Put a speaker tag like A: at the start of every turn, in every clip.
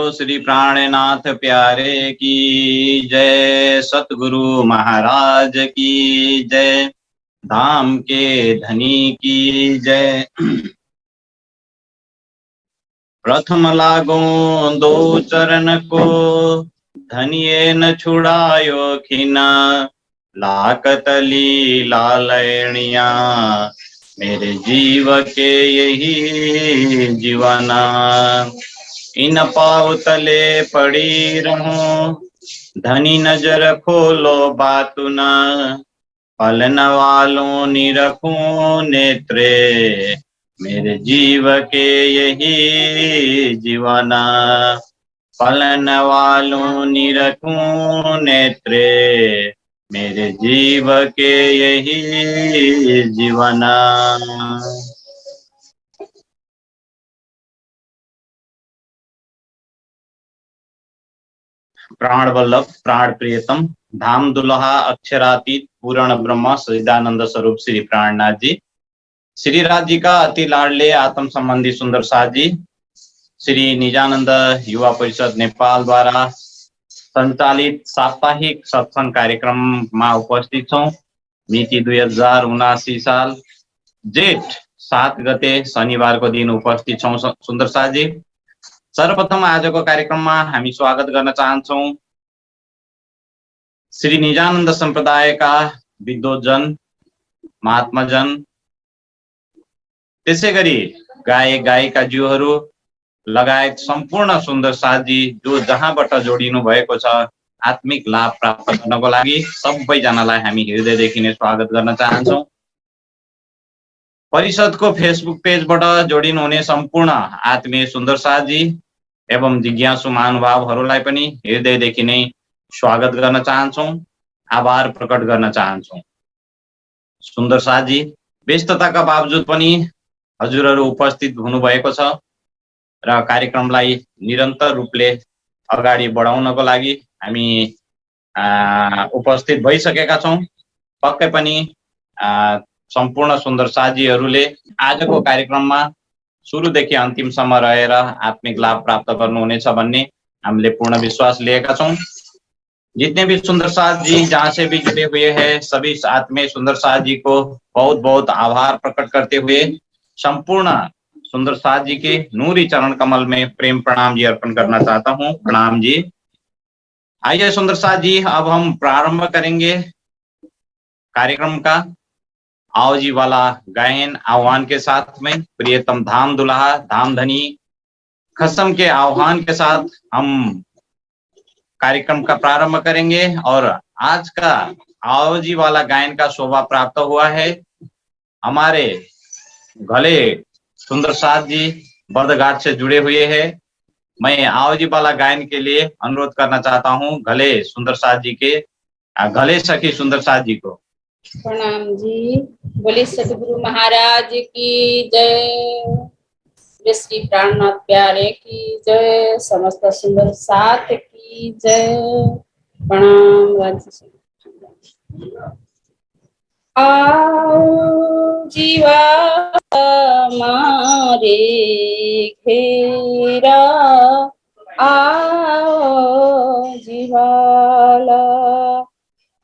A: बोलो श्री प्राणनाथ प्यारे की जय, सतगुरु महाराज की जय, धाम के धनी की जय। प्रथम लागो दो चरण को, धनिये न छुड़ायो खिना, लाकत लीला लयणिया, मेरे जीव के यही जीवना। इन पाव तले पड़ी रहूं, धनी नजर खोलो बातु न, पलन वालों निरखूं नेत्रे, मेरे जीव के यही जीवना। पलन वालों निरखूं नेत्रे, मेरे जीव के यही जीवना। प्राण वल्लभ प्राण प्रियतम धाम दुल्हा अक्षरातीत पूर्ण ब्रह्म सच्चिदानंद स्वरूप श्री प्राणनाथ जी, श्री राज जी का अति लाडले आत्म संबंधी सुंदर साथ जी, श्री निजानंद युवा परिषद नेपाल द्वारा संचालित साप्ताहिक सत्संग कार्यक्रम में उपस्थित छौं। मिति 2079 साल जेठ 7 गते शनिवार को दिन उपस्थित छौं सुंदर साथ जी। सर्वप्रथम आज को कार्यक्रम में हामी स्वागत गर्न चाहन्छौं श्री निजानंद संप्रदाय का विद्वजन महात्माजन, त्यसैगरी गायक गायिका ज्यूहरू लगायत सम्पूर्ण सुंदर साथ जी जो जहाँबाट जोडिनु भएको छ आत्मिक लाभ प्राप्त गर्नको लागि सबैजनालाई हामी हृदयदेखि नै स्वागत गर्न चाहन्छौं। परिषदको फेसबुक पेजबाट जोडिनु हुने सम्पूर्ण आत्मीय सुंदर साथ जी एवं जिज्ञासु महानुभावहरूलाई पनि हृदयदेखि नै स्वागत गर्न चाहन्छौं, आभार प्रकट गर्न चाहन्छौं। सुंदर साथ जी व्यस्तताका बावजुद पनि हजुरहरू उपस्थित हुनुभएको छ र कार्यक्रमलाई निरन्तर रूपले अगाडि बढाउनको लागि हामी उपस्थित भइसकेका छौं। पक्कै पनि सम्पूर्ण सुंदर साथीहरूले आजको कार्यक्रममा सुरुदेखि अन्तिमसम्म रहेर आत्मिक लाभ प्राप्त गर्नुहुनेछ भन्ने हामीले पूर्ण विश्वास लिएका छौं। जितने भी सुंदर साथ जी जहाँ से भी जुड़े हुए हैं सभी आत्मीय सुंदर साथ जी को बहुत बहुत आभार प्रकट करते हुए संपूर्ण सुंदर साथ जी के नूरी चरण कमल में प्रेम प्रणाम जी अर्पण करना चाहता हूँ। प्रणाम जी। आइए सुंदर साथ जी अब हम प्रारंभ करेंगे कार्यक्रम का। आओ जी वाला गायन आह्वान के साथ में प्रियतम धाम दुल्हा धाम धनी खसम के आह्वान के साथ हम कार्यक्रम का प्रारंभ करेंगे। और आज का आओ जी वाला गायन का शोभा प्राप्त हुआ है हमारे घले सुंदर साथ जी बर्दघाट से जुड़े हुए हैं। मैं आओ जी वाला गायन के लिए अनुरोध करना चाहता हूँ घले सुंदर साथ जी के घले सखी सुंदर साथ जी को।
B: प्रणाम जी। बोले सतगुरु महाराज की जय, श्री प्राणनाथ प्यारे की जय, समस्त सुंदर साथ की जय। प्रणाम। आओ जीवा मारे घेरा, आओ जीवाला,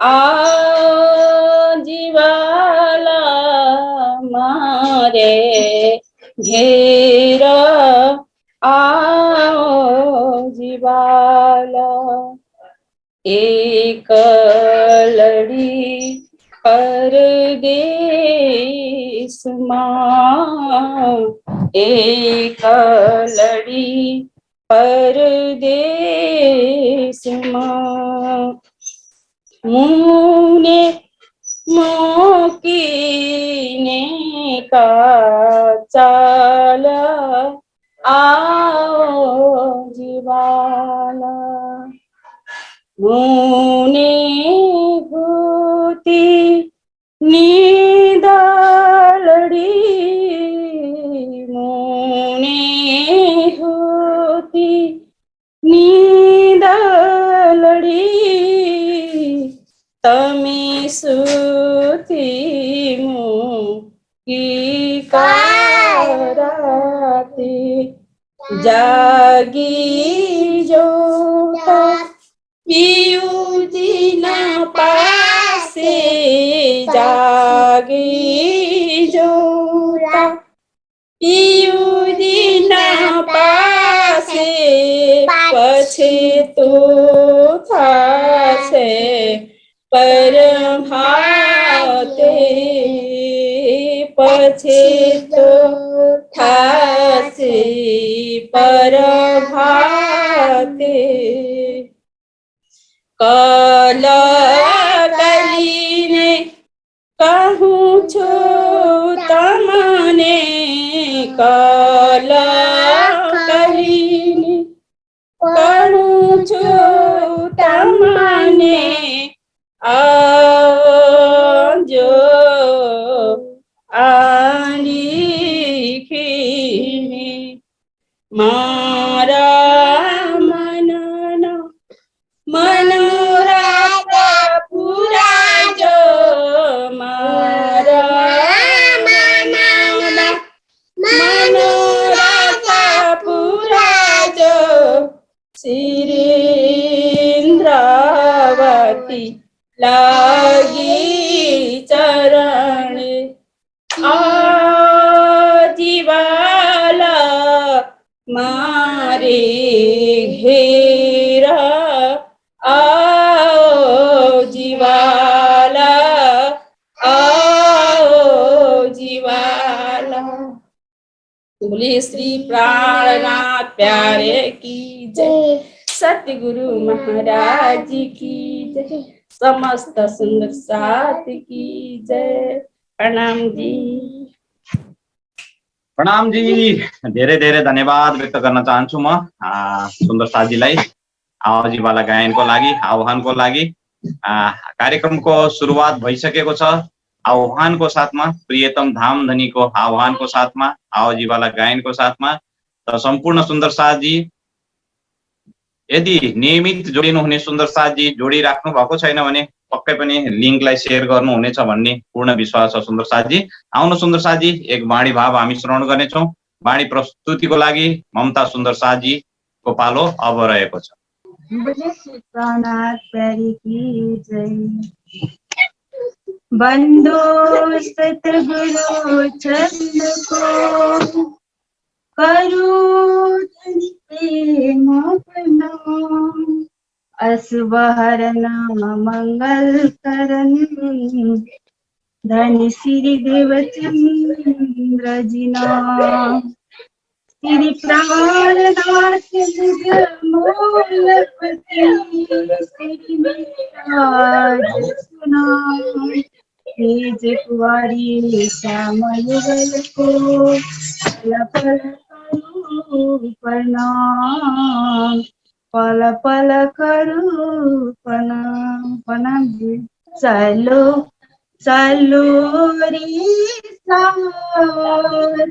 B: आओ जीवाला मारे घेरा, आओ जीवाला। एक लड़ी परदेस मां, एक लड़ी परदेस मां, मुने मोकीने का चाला, आओ जीवाला। मुने भूति नीदालड़ी, मुने भूति नीदालड़ी, तमी सुती मुकी कराती, जा લાગી જોતા પિયુજીના પાસે જાગી જોતા પિયુજીના પાસે પછી તો થાશે પરભાતે પછી તો થાશે પરભાતે કલ કરીને કહું છું તમને કલ કરીને કહું છું તમને આવજો આંધીખીને મારા મનનો મનોરથ પુરાજો મારા મનના મનોરથ પુરાજો શ્રીન્દ્રાવતી લાગી ચરણે આજીવાલા મારે ઘેરા आओ जीवाला आओ जीवाला बोले श्री प्राणनाथ प्यारे की जय सतगुरु महाराज की जय समस्त सुंदर साथ की जय प्रणाम जी
A: धेरै धेरै धन्यवाद व्यक्त गर्न चाहन्छु म सुन्दर साथीलाई आवाजीवाला गायनको लागि आह्वानको लागि कार्यक्रमको सुरुवात भइसकेको छ आह्वानको साथमा प्रियतम धाम धनीको आह्वानको साथमा आवाजीवाला गायनको साथमा त सम्पूर्ण सुन्दर साथजी यदि नियमित जोडिनु हुने सुन्दर साथजी जोडिराख्नु भएको छैन भने पक्कै पनि लिंकलाई शेयर गर्नु हुनेछ भन्ने पूर्ण विश्वास छ सुन्दर साथजी आउनु सुन्दर साथजी एक वाणी भाव हामी श्रवण गर्नेछौं वाणी प्रस्तुतिको लागि ममता सुन्दर साथजी को पालो अब रहेको छ
C: बोले श्री प्राणनाथ प्यारे की जय बंदो सतगुरु चरण को करो प्रेम प्रणाम असवहरण मंगल करण धन श्री देवचंद्र जी नाम श्री प्राणनाथ मूलपति श्री राज सुना तेज कुंवारी श्याम युगल को पल पल करूं प्रणाम पल पल करूं प्रणाम जी चलो चलो रे साथ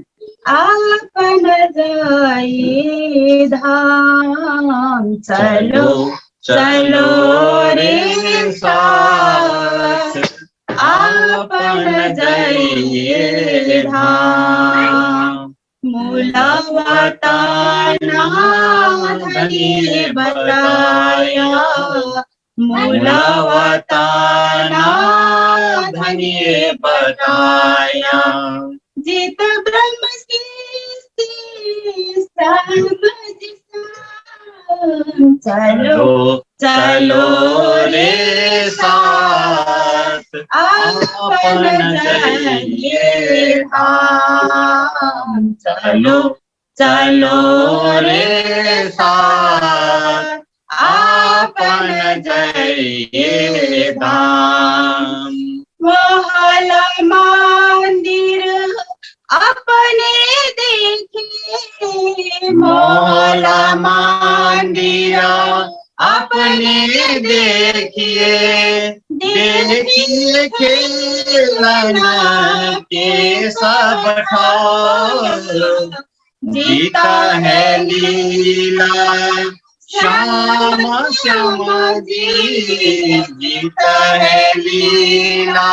C: आपन जाए धाम चलो चलो रे साथ आपन जाए धाम मूलावता धनी बताया मूलावता धनी बताया जित ब्रह्म की चलो चलो रे साथ आपन जाइए धाम चलो चलो रे साथ आपन जाइए धाम मोहल्ला मंदिर अपने देखे मोहल्ला मंदिर अपने देखिए देखिए खेलना के सब ठार जीता है लीला श्याम श्याम जी जीता है लीला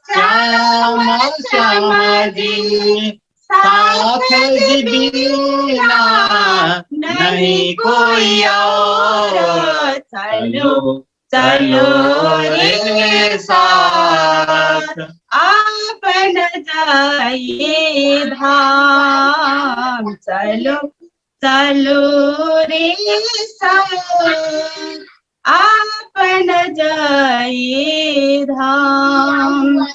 C: श्याम श्याम जी
A: साथ जी बिना नहीं कोई और, चलो चलो रे साथ,
C: आप न जाइए धाम, चलो चलो रे साथ, आप न जाइए धाम।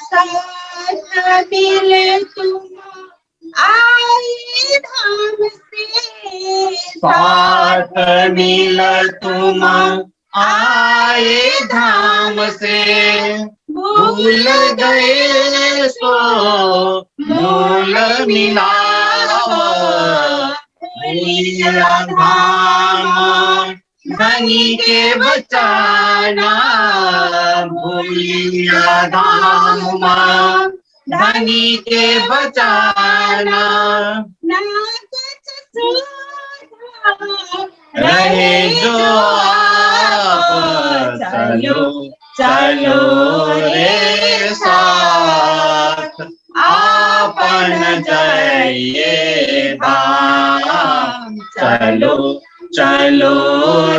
C: साथ मिले तुम आए धाम से,
A: साथ मिल तुम आए धाम से, भूल गए सो मूल मिलाव, भूलिया धाम धनी के बचाना, भूलिया धाम धनी के बचाना,
C: ना कुछ सुधा
A: रहे जो आप, चलो चलो रे साथ, आपन जाइए धाम, चलो चलो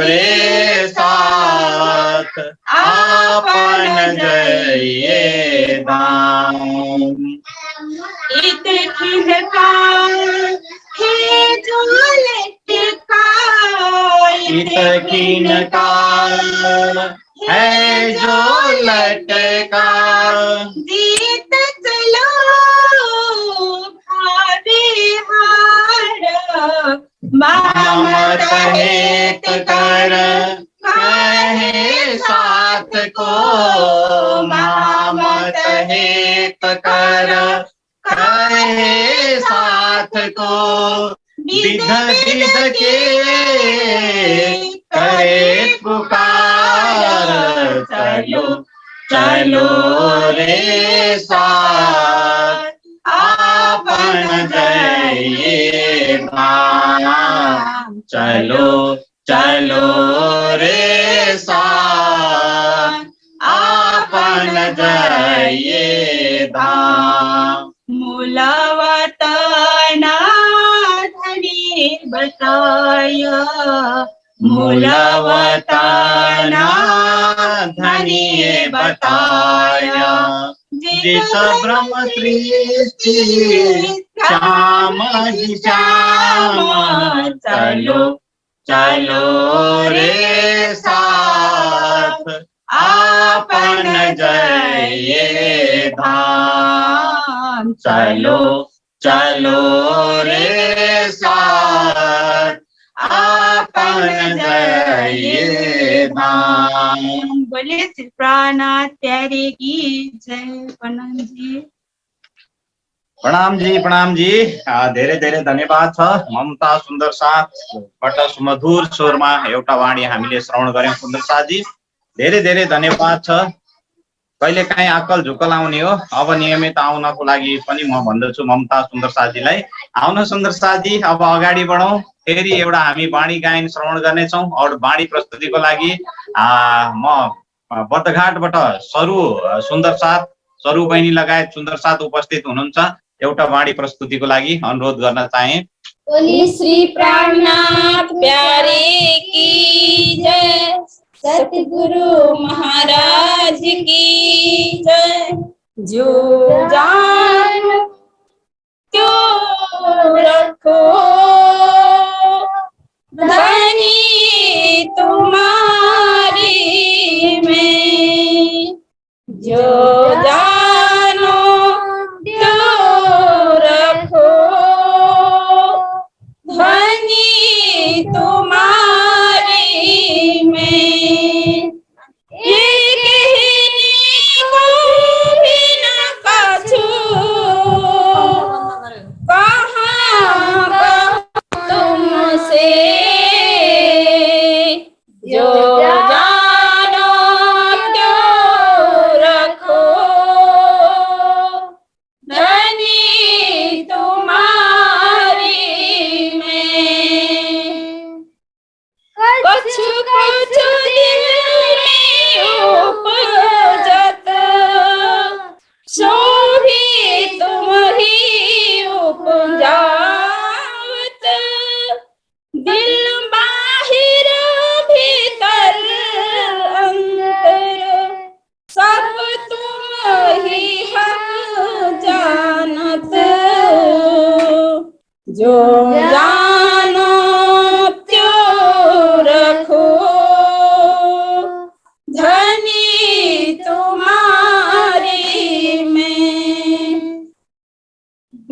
A: रे साथ, आपन जाइए धाम।
C: इत खिनका है जो लटका,
A: इत किनका है जो लटका,
C: जीत चलो भावे हार,
A: ममत हेत कर कहे साथ को, ममत हेत कर कहे साथ को, विध विध के करे पुकार, चलो चलो रे साथ, आपन जाइए धाम, चलो चलो रे साथ, आपन जाइए धाम।
C: मूलावतना धनी बताया,
A: मूलावतना धनी बताया, जिस ब्रह्म सृष्टि श्याम जी श्याम, चलो चलो रे साथ, आपन जाइए धाम, चलो चलो रे साथ, आपन जाइए धाम।
C: बोले श्री प्राणनाथ प्यारे की जय। प्रणाम जी।
A: प्रणाम जी धेरै धेरै धन्यवाद छ। ममता सुन्दर साथबाट सुमधुर स्वरमा एउटा वाणी हामीले श्रवण गर्यौं। सुन्दर साथजी धेरै धेरै धन्यवाद छ। कहिले काहीँ अक्कल झुक्कल आउने हो, अब नियमित आउनको लागि पनि म भन्दछु ममता सुन्दर साथजीलाई, आउन सुन्दर साथजी अब अगाडि बढौं। फेरि एउटा हामी वाणी गायन श्रवण गर्नेछौँ। और वाणी प्रस्तुतिको लागि म बर्दघाटबाट सरू सुन्दर साथ, सरू बहिनी लगायत सुन्दर साथ उपस्थित हुनुहुन्छ। एउटा वाणी प्रस्तुतिको लागि अनुरोध गर्न चाहे।
B: बोली श्री प्राणनाथ प्यारे की जय, सतगुरु महाराज की जय। जो जान क्यों रखो धनी तुम्हारी में, जो जानो क्यों रखो धनी तुम्हारी में, एक ही को भी न कछु कहाँ तुमसे, जो जानो क्यों रखो धनी तुम्हारी में, कुछ कुछ दिल में जो जानो त्यो रखो धनी तुम्हारी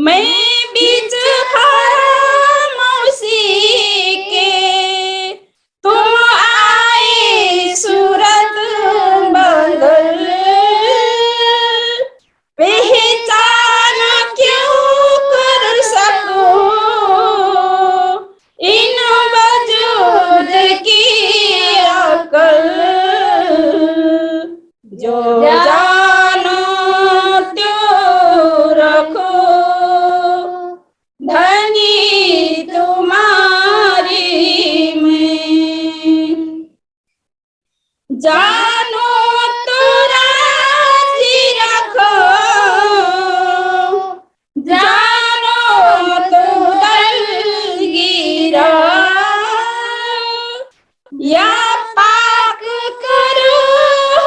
B: मैं बीच खामोशी के तुम आए सूरत बदल पहचान क्यों कर सको इन वजूद की अकल जो जानो त्यो रखो धनी तुम्हारी मैं जानो तो राजी रखो जानो तो दलगीरा या पाक करो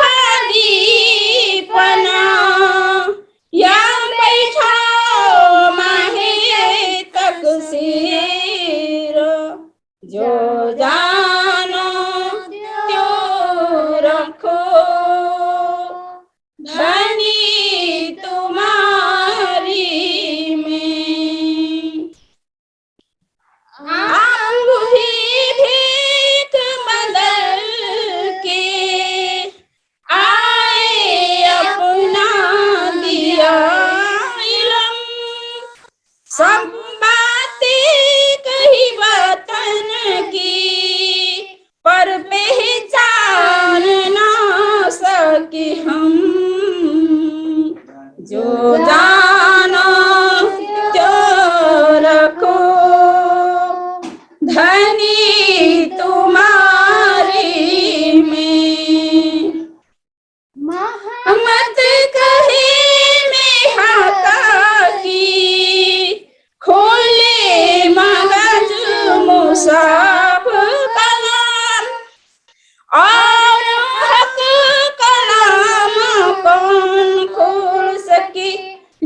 B: हदीपना या बैठाओ माहे तकसीर जो जानो त्यो रखो धनी तुम्हारी में आप ही भीख बदल के आए अपना दिया इल्म सब बातें कही वतन की पर पहचान ना सके हम जो जानो त्यो रखो धनी तुम्हारी में मत कहे मैं हका की खोले मगज मुसाफ कलाम और हक कलाम कौन खोल सके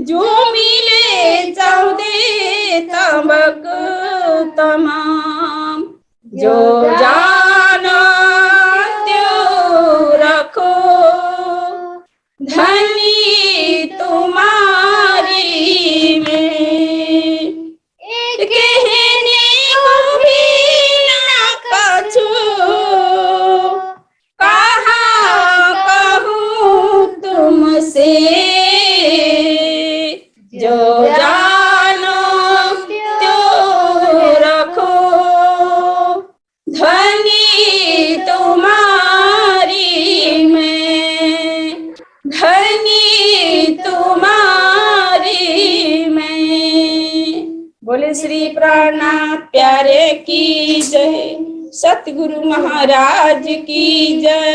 B: जो मिले चौदे तबक तमाम जो जानो त्यो रखो धनी तुम्हारी में कहने को भी ना कछु कहा कहूँ तुमसे जो जानो त्यो रखो धनी तुम्हारी में धनी तुम्हारी में बोले श्री प्राणनाथ प्यारे की जय सतगुरु महाराज की जय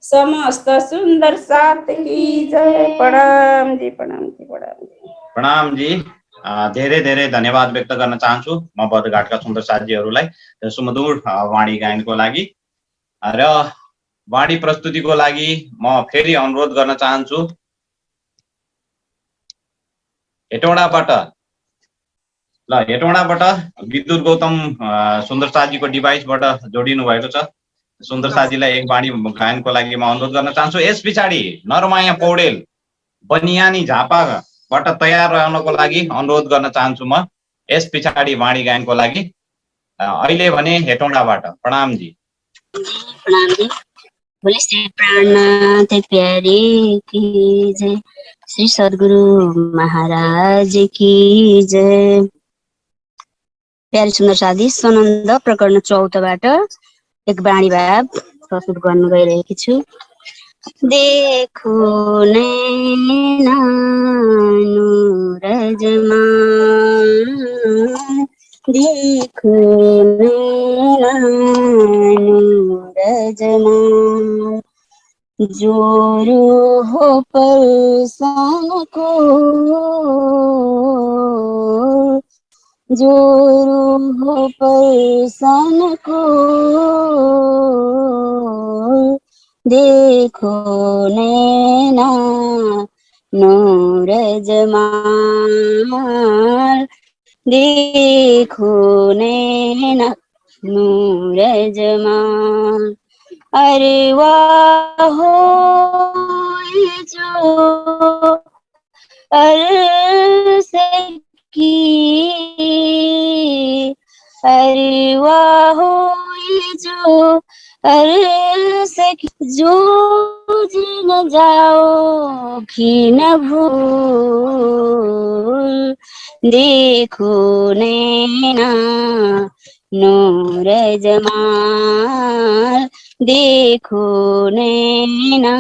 B: समस्त सुंदर साथ की जय प्रणाम जी प्रणाम जी प्रणाम जी
A: प्रणाम जी धेरै धेरै धन्यवाद व्यक्त गर्न चाहन्छु म बदघाटका सुन्दर साथीहरूलाई सुमधुर वाणी गायनको लागि र वाणी प्रस्तुतिको लागि म फेरि अनुरोध गर्न चाहन्छु हेटौडाबाट विद्युत गौतम सुन्दर साथीको डिभाइसबाट जोडिनु भएको छ सुन्दर साथीलाई एक वाणी गायनको लागि म अनुरोध गर्न चाहन्छु यस पछाडि नरमाया पौडेल बनियानी झापाबाट तयार रहनको लागि अनुरोध गर्न चाहन्छु म यस पछाडि वाणी गायनको लागि अहिले भने हेटौडाबाट प्रणाम जी
D: प्रणाम जी बोले श्री प्राणनाथ प्यारे की जय श्री सद्गुरु महाराज की जय प्यारे सुन्दर साथी सनन्द प्रकरण 14बाट एक वाणी भाव प्रस्तुत गर्न गइरहेकी छु देखो नैना नूरजमा देखो नैना नूरजमा जोरू हो परसान को जोरू हो परसान को देखो नैना नूर जमाल देखो नैना नूर जमाल। अरे वाह हो ये जो अरस की, अरे वाह हो ये जो अरस की, जो जी न जाओगी न भूल। देखो नैना नूर जमाल, देखो नैना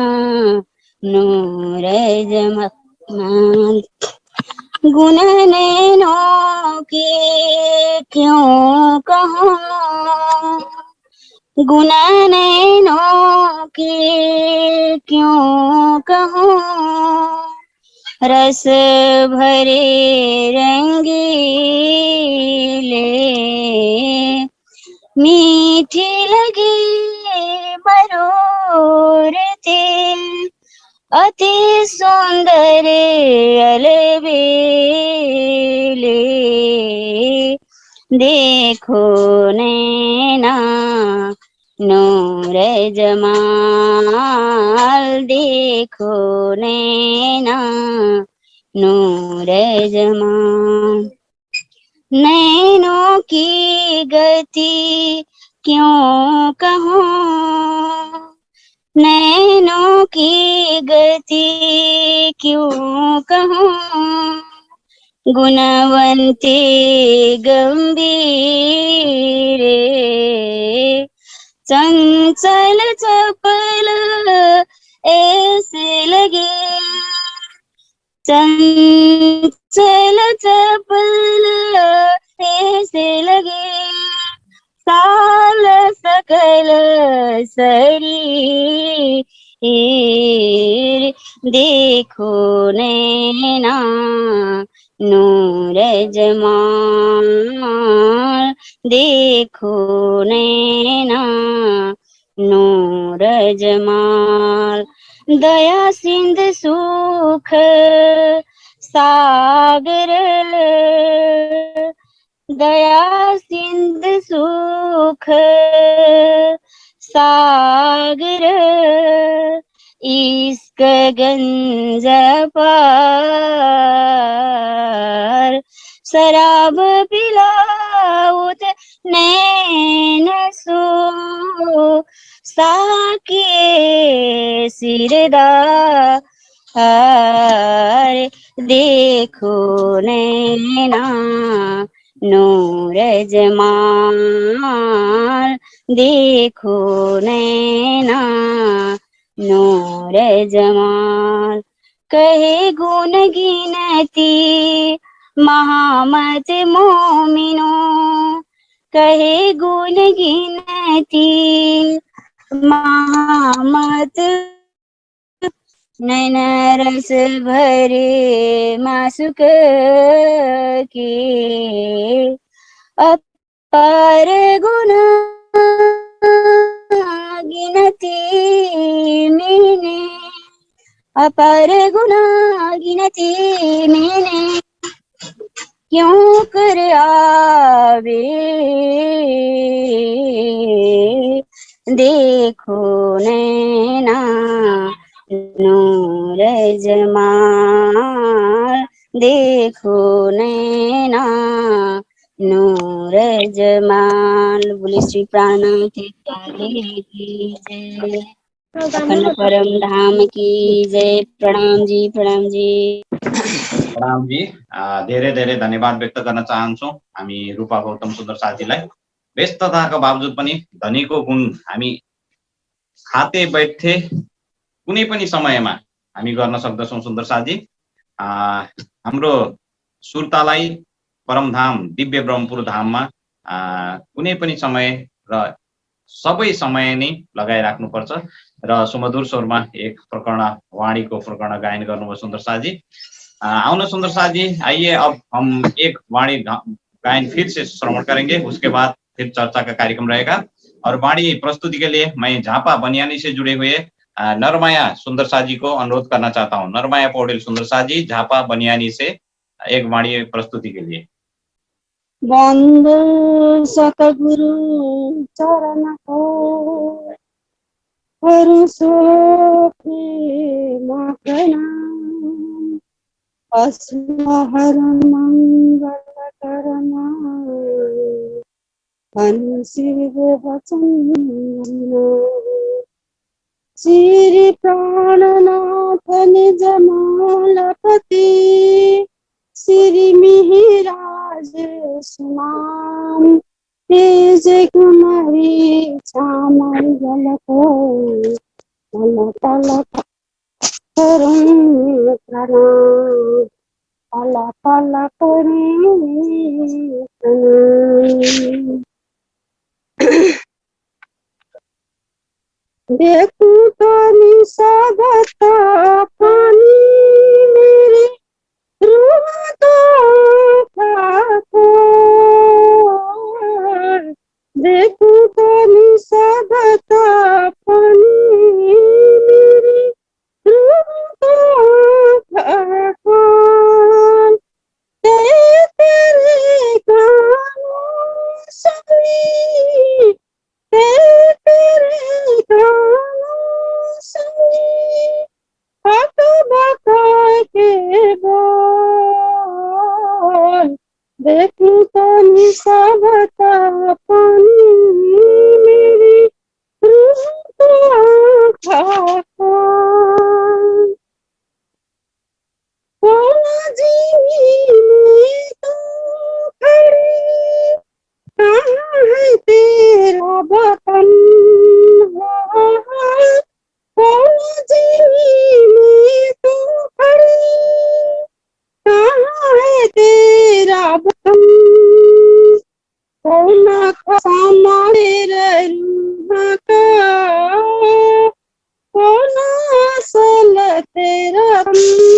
D: नूर जमाल। गुण नैनों के क्यों कहूँ, गुण नैनों के क्यों कहूँ, रस भरे रंगीले, मीठी लगी मरोरते, अति सुंदर अलबेले। देखो नैना नूर जमाल, देखो नैना नूर जमाल। नैनों की गति क्यों कहूँ, नैनों की गति क्यों कहूँ, गुणवंती गंभीरे, चंचल चपल ऐसे लगे, चंचल चपल ऐसे लगे, साल सकल शरीर। देखो नैना नूर जमाल, देखो नैना नूर जमाल। दया सिंध सुख सागर, दया सिंध सुख सागर, इश्क गंज पार। शराब पिलाउत नैन सो, साके सिरदार। देखो नैना नूर जमाल, देखो नैना नूर जमाल। कहे गुण गिनती महामत मोमिनो, कहे गुण गिनती महामत, नैन रस भरे मासुक के, अपार गुण गिनती मैंने, अपार गुण गिनती मैंने, क्यों कर आवे। देखो नैना नूर जमाल, देखो नैना नूर जमाल। बोले श्री प्राणनाथ की जय, अखंड परम धाम की जय। प्रणाम जी, प्रणाम जी।
A: प्रणामजी। धेरै धेरै धन्यवाद व्यक्त गर्न चाहन्छौँ हामी रूपा गौतम सुन्दर साथीलाई। व्यस्तताको बावजुद पनि धनीको गुण हामी खाते बैठे कुनै पनि समयमा हामी गर्न सक्दछौँ। सुन्दर साथी, हाम्रो सुर्तालाई परमधाम दिव्य ब्रह्मपुर धाममा कुनै पनि समय र सबै समय नै लगाइराख्नुपर्छ र सुमधुर स्वरमा एक प्रकरण वाणीको प्रकरण गायन गर्नुभयो सुन्दर साथी। आउन सुंदर साथ जी, आइए अब हम एक वाणी गायन फिर से श्रवण करेंगे, उसके बाद फिर चर्चा का कार्यक्रम रहेगा। और वाणी प्रस्तुति के लिए मैं झापा बनियानी से जुड़े हुए नरमाया सुंदर साथ जी को अनुरोध करना चाहता हूँ। नरमाया पौडेल सुंदर साथ जी, झापा बनियानी से एक वाणी प्रस्तुति के लिए।
D: बन्दो सतगुरु चरणको हरुसोखे मकना अस्महरण मंगल करना अनुशिव वचन श्री प्राणनाथ निज मालपति श्री मिहिराज सुनाम तेज कुमारी चामर जलको तल तल करूं प्रणाम तल तल करूं प्रणाम। देखूं तो निसागता पानी मेरी रूह तो खाको देखूं तो निसागता पानी मेरी रूह तो खाको तेरे गानों सभी तेरे गानों सभी हक बका के बोल देखूं तो निसाबता पानी मेरी रूह तो खाको कोना जी में तो खड़ी कहाँ है तेरा वतन कोना जी में तो खड़ी कहाँ है तेरा वतन कोना खसामा तेरे रूह का कोना असल तेरा मेरी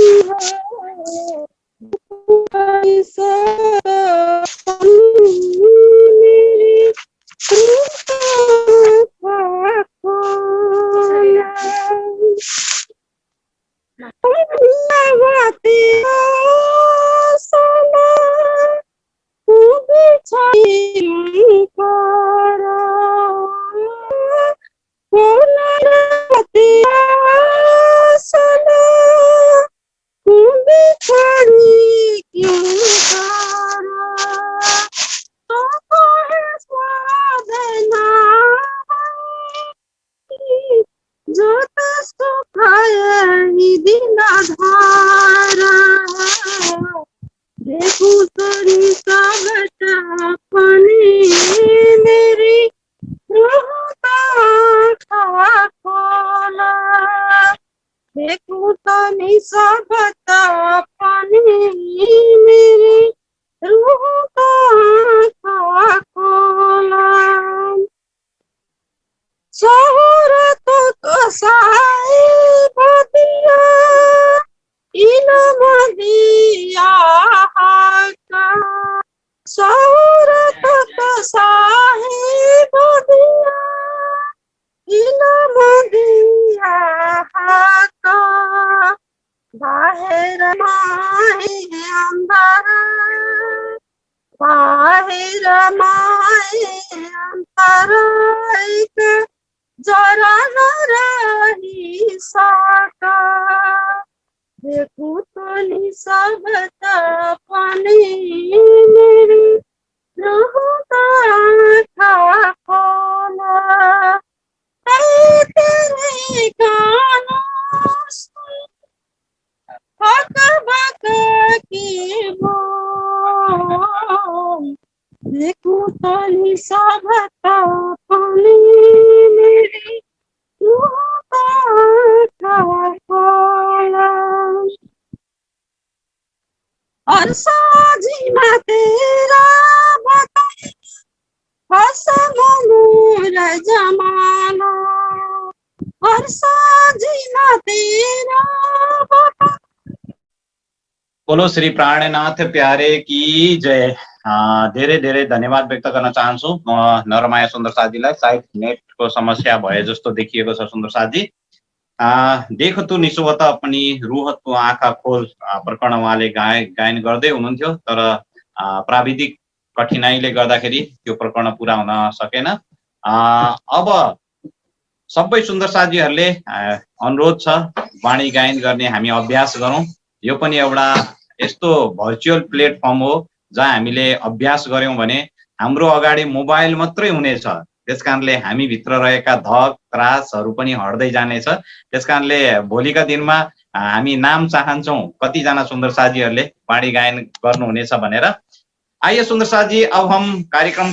D: देखूं तो निसाबता पानी मेरी रूह का खोला देखूं तो निसाबता पानी मेरी रूह का खोला शोहरत तो साहिब दिया इल्म दिया का शोहरत तो साहिब दिया इल्म दिया का बाहर माए अंदर बाहर माए अंदर एक जरा न रही साका देखूं तो निसाबता पानी मेरी रूह का खोला तेरे गानों सुन हक बक की बोल देखूं तो निसाबता पानी मेरी रूह का खोला और साजिना तेरा बता हसन नूर जमाना और साजिना तेरा बता
A: बोलो श्री प्राणनाथ प्यारे की जय। धेरै धेरै धन्यवाद व्यक्त गर्न चाहन्छु म नरमाया सुन्दर साथीलाई। सायद नेटको समस्या भए जस्तो देखिएको छ सुन्दर साथी। देख तु निसुवत पनि रूह तु आँखा खोल प्रकरण उहाँले गायन गर्दै हुनुहुन्थ्यो, तर प्राविधिक कठिनाइले गर्दाखेरि त्यो प्रकरण पुरा हुन सकेन। अब सबै सुन्दर साथीहरूले अनुरोध छ वाणी गायन गर्ने हामी अभ्यास गरौँ। यो पनि एउटा यस्तो भर्चुअल प्लेटफर्म हो जहाँ हामीले अभ्यास गऱ्यौँ भने हाम्रो अगाडि मोबाइल मात्रै हुनेछ। त्यसकारणले हामी भित्र रहेका धक त्रासहरू पनि हट्दै जानेछ। त्यसकारणले भोलिका दिनमा हामी नाम चाहन्छौँ कतिजना सुन्दर साथीहरूले वाणी गायन गर्नुहुनेछ भनेर। आइए सुंदर साथ जी, अब हम कार्यक्रम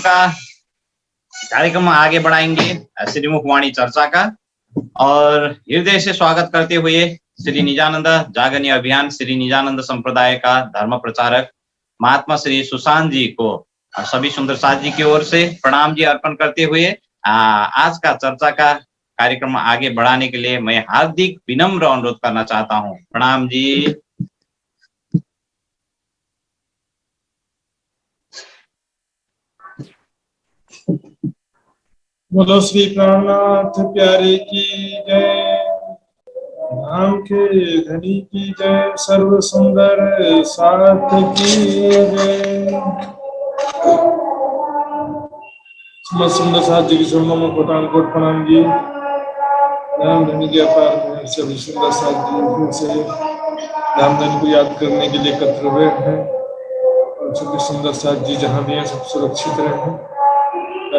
A: में आगे बढ़ाएंगे श्रीमुख वाणी चर्चा का, और हृदय से स्वागत करते हुए श्री निजानंद जागरणीय अभियान श्री निजानंद संप्रदाय का धर्म प्रचारक महात्मा श्री सुशांत जी को सभी सुंदर साथ जी की ओर से प्रणाम जी अर्पण करते हुए आज का चर्चा का कार्यक्रम आगे बढ़ाने के लिए मैं हार्दिक विनम्र अनुरोध करना चाहता हूँ। प्रणाम जी।
E: बोलो श्री प्राणनाथ प्यारे की जय, धाम के धनी की जय, सर्व सुंदर साथ की जय। सुंदर साथ जी की चरणों में कोटान-कोट प्रणाम जी। धाम धनी के अपार सभी सुंदर साथ जी फिर से धाम धनी को याद करने के लिए एकत्र हुए हैं, और सभी सुंदर साथ जी जहाँ भी हैं सब सुरक्षित रहें।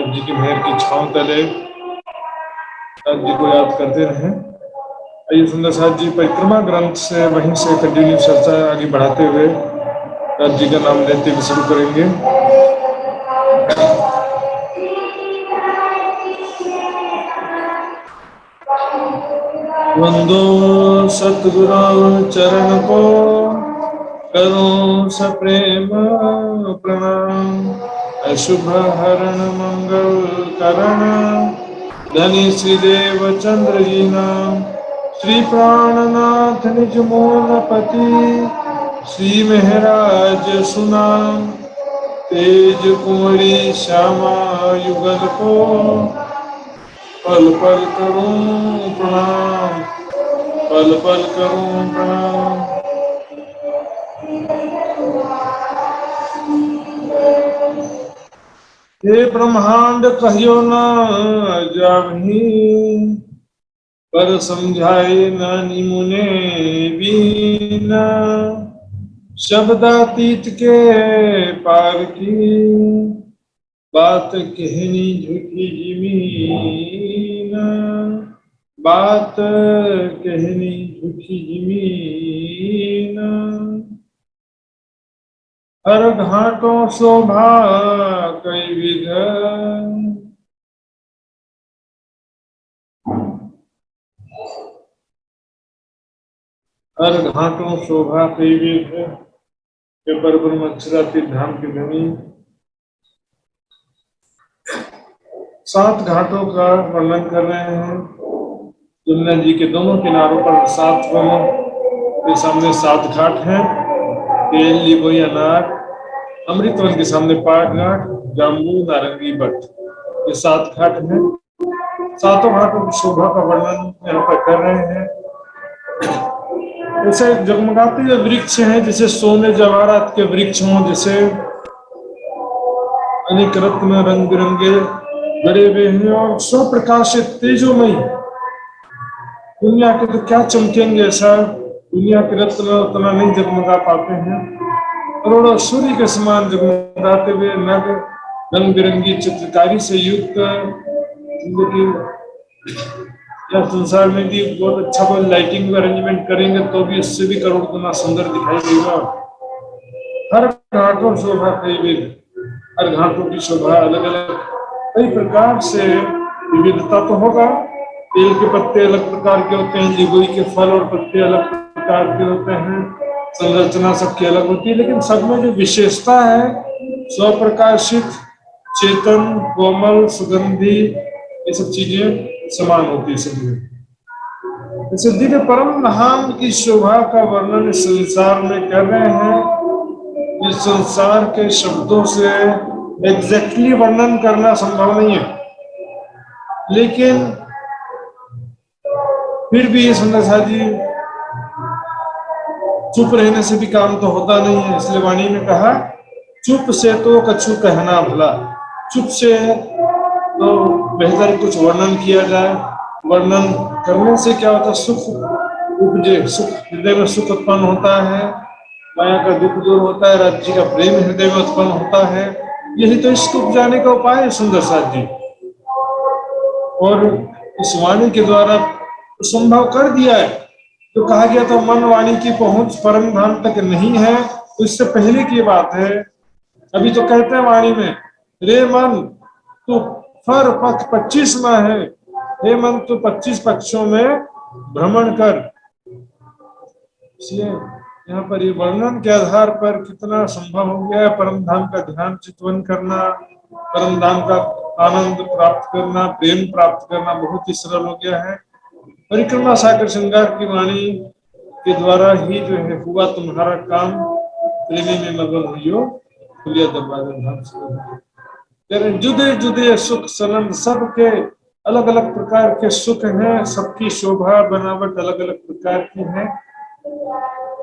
E: जी की मेहर की छांव तले जी को याद करते रहें। आइए सुंदर साथ जी परिक्रमा ग्रंथ से वहीं से कंटिन्यू चर्चा आगे बढ़ाते हुए जी का नाम लेते हुए शुरू करेंगे। वंदो सतगुरु चरण को करो सप्रेम प्रणाम, अशुभ हरण मंगल करण धनी श्रीदेव चंद्र जी नाम। श्री प्राणनाथ निज मूलपति श्री महराज सुनाम, तेज कुंवरी श्यामा युगल को पल पल करूं प्रणाम, पल पल करूं प्रणाम। हे ब्रह्मांड कहियो न जावही, पर समझाए नानी मुने बीना। शब्दातीत के पार की बात कहनी झूठी जिमीना, बात कहनी झूठी जिमीना। हर घाटों शोभा कई विध, हर घाटों शोभा कई विध, के पर ब्रह्मचर्यातीत धाम की धनी। 7 घाटों का वर्णन कर रहे हैं। यमुना जी के दोनों किनारों पर 7 वनों के सामने 7 घाट हैं। तेल, लिबोई, अनार, अमृतवन के सामने 5 घाट, जाम्बू, नारंगी, बट, ये 7 घाट हैं। 7 घाटों की शोभा का वर्णन यहाँ पर कर रहे हैं। जैसे जगमगाते हुए वृक्ष हैं, जैसे सोने जवाहरात के वृक्ष हों, जैसे अनेक रत्न रंग बिरंगे गड़े हुए हैं और स्वप्रकाशित तेजोमयी। दुनिया के तो क्या चमकेंगे, ऐसा दुनिया के रत्न उतना नहीं जगमगा पाते हैं। करोड़ों सूर्य के समान जगमगाते हुए नग रंग बिरंगी चित्रकारी से युक्त जिंदगी या संसार में भी बहुत अच्छा कोई लाइटिंग अरेंजमेंट करेंगे तो भी इससे भी करोड़ गुना सुंदर दिखाई देगा। हर घाटों शोभा कई विध, हर घाटों की शोभा अलग अलग कई प्रकार से विविधता तो होगा। तेल के पत्ते अलग प्रकार के होते हैं, लिबोई के फल और पत्ते अलग प्रकार के होते हैं, संरचना सबकी अलग होती है, लेकिन सब में जो विशेषता है स्वप्रकाशित, चेतन, कोमल, सुगंधी, ये सब चीजें समान होती है सब में। जैसे दिव्य परम धाम की शोभा का वर्णन इस संसार में कर रहे हैं। इस संसार के शब्दों से एग्जैक्टली वर्णन करना संभव नहीं है, लेकिन फिर भी ये सुंदर साथ जी चुप रहने से भी काम तो होता नहीं है, इसलिए वाणी में कहा चुप से तो कछु कहना भला, चुप से तो बेहतर कुछ वर्णन किया जाए। वर्णन करने से क्या होता है, सुख उपजे, सुख हृदय में सुख उत्पन्न होता है, माया का दुख दूर होता है, राज्य का प्रेम हृदय में उत्पन्न होता है। यही तो इष्ट उपजाने का उपाय है सुंदर साथ जी। और इस वाणी के द्वारा संभव कर दिया है। तो कहा गया था मन वाणी की पहुंच परम धाम तक नहीं है, तो इससे पहले की बात है। अभी तो कहते हैं वाणी में, रे मन तू फर पथ 25 में है, हे मन तू 25 पक्षों में भ्रमण कर। इसलिए यहाँ पर ये वर्णन के आधार पर कितना संभव हो गया है परम धाम का ध्यान चितवन करना, परम धाम का आनंद प्राप्त करना, प्रेम प्राप्त करना बहुत ही सरल हो गया है। परिक्रमा सागर श्रृंगार की वाणी के द्वारा ही जो है हुआ तुम्हारा काम, प्रेमी में मगन हुई खुलिया दरवाजा धाम से। जुदे जुदे सुख सनंद, सबके अलग अलग प्रकार के सुख हैं, सबकी शोभा बनावट अलग अलग प्रकार की है।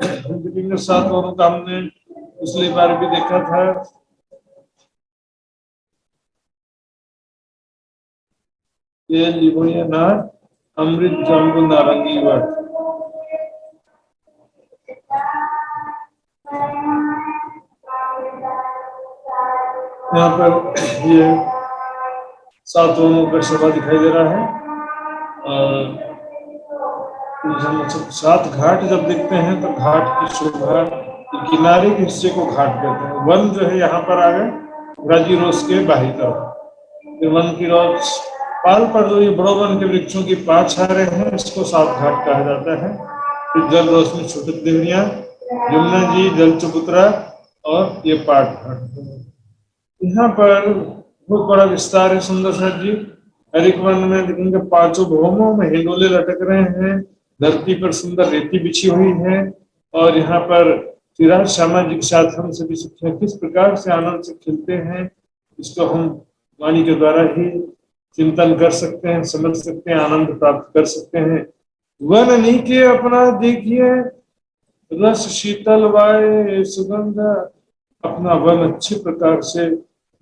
E: विभिन्न साधनों का हमने पिछली बार भी देखा था। ये लिबोया ना अमृत जम्बू नारंगी वट। यहाँ पर ये 7 वनों का शोभा दिखाई दे रहा है। और हम 7 घाट जब देखते हैं तो घाट की शोभा, किनारे के हिस्से को घाट कहते हैं। वन जो है यहाँ पर आ गए राजी रोज के बाहरी तरफ, वन की रोज पाल पर जो ये बड़ो वन के वृक्षों की पांच आ रहे हैं, इसको 7 घाट कहा जाता है। फिर जल रोज में छोटे देवरिया, यमुना जी, जल चबूतरा और ये पाठ घाट। यहाँ पर बहुत बड़ा विस्तार है सुंदर सा जी। हर एक वन में देखेंगे 5 भौमों में हिंडोले लटक रहे हैं, धरती पर सुंदर रेती बिछी हुई है। और यहाँ पर चिराग सामाजिक साधन से भी सीखते किस प्रकार से आनंद से खिलते हैं, इसको हम वाणी के द्वारा ही चिंतन कर सकते हैं, समझ सकते हैं, आनंद प्राप्त कर सकते हैं। वन नीके अपना देखिए, रस शीतल वाय सुगंध, अपना वन अच्छे प्रकार से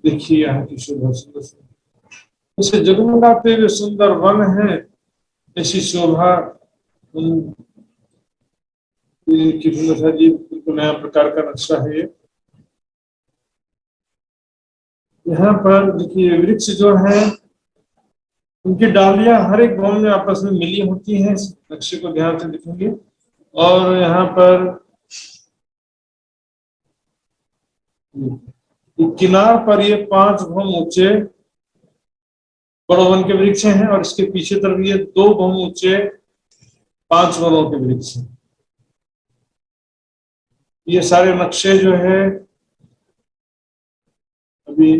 E: देखिए। यहाँ की शोभा सुंदर उसे जगमगाते हुए सुंदर वन है, ऐसी शोभा जी नया प्रकार का नक्शा है। यहाँ पर देखिए वृक्ष जो है उनकी डालियां हर एक भवन में आपस में मिली होती हैं, इस नक्शे को ध्यान से देखेंगे। और यहाँ पर किनार पर ये 5 भवन ऊंचे बड़ो वन के वृक्ष हैं, और इसके पीछे तरफ ये 2 भवन ऊंचे 5 वनों के वृक्ष हैं। ये सारे नक्शे जो है अभी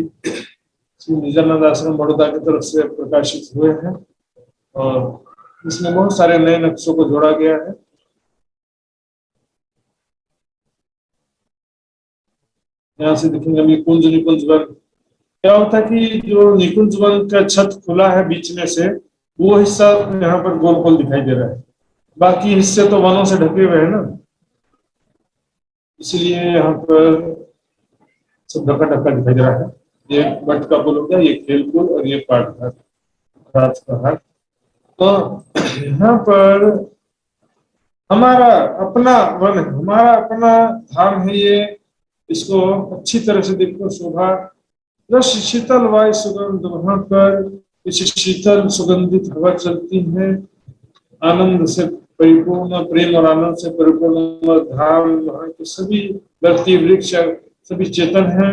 E: निजानंद आश्रम बड़ौदा की तरफ से प्रकाशित हुए हैं, और इसमें बहुत सारे नए नक्शों को जोड़ा गया है। यहाँ से देखेंगे हम कुंज निकुंज वन। क्या होता है कि जो निकुंज वन का छत खुला है बीच में से, वो हिस्सा यहाँ पर गोल गोल दिखाई दे रहा है, बाकी हिस्से तो वनों से ढके हुए हैं ना, इसलिए यहाँ पर सब ढका ढका दिखाई दे रहा है। ये बट का पुल हो गया, ये खेल पुल, और ये पाठ घाट, राज का घाट। तो यहाँ पर हमारा अपना वन है, हमारा अपना धाम है ये। इसको अच्छी तरह से देखो, शोभा रस शीतल वायु सुगंध, वहां पर इस शीतल सुगंधित हवा चलती है, आनंद से परिपूर्ण, प्रेम और आनंद से परिपूर्ण धाम। वहां के सभी व्यक्ति वृक्ष सभी चेतन हैं।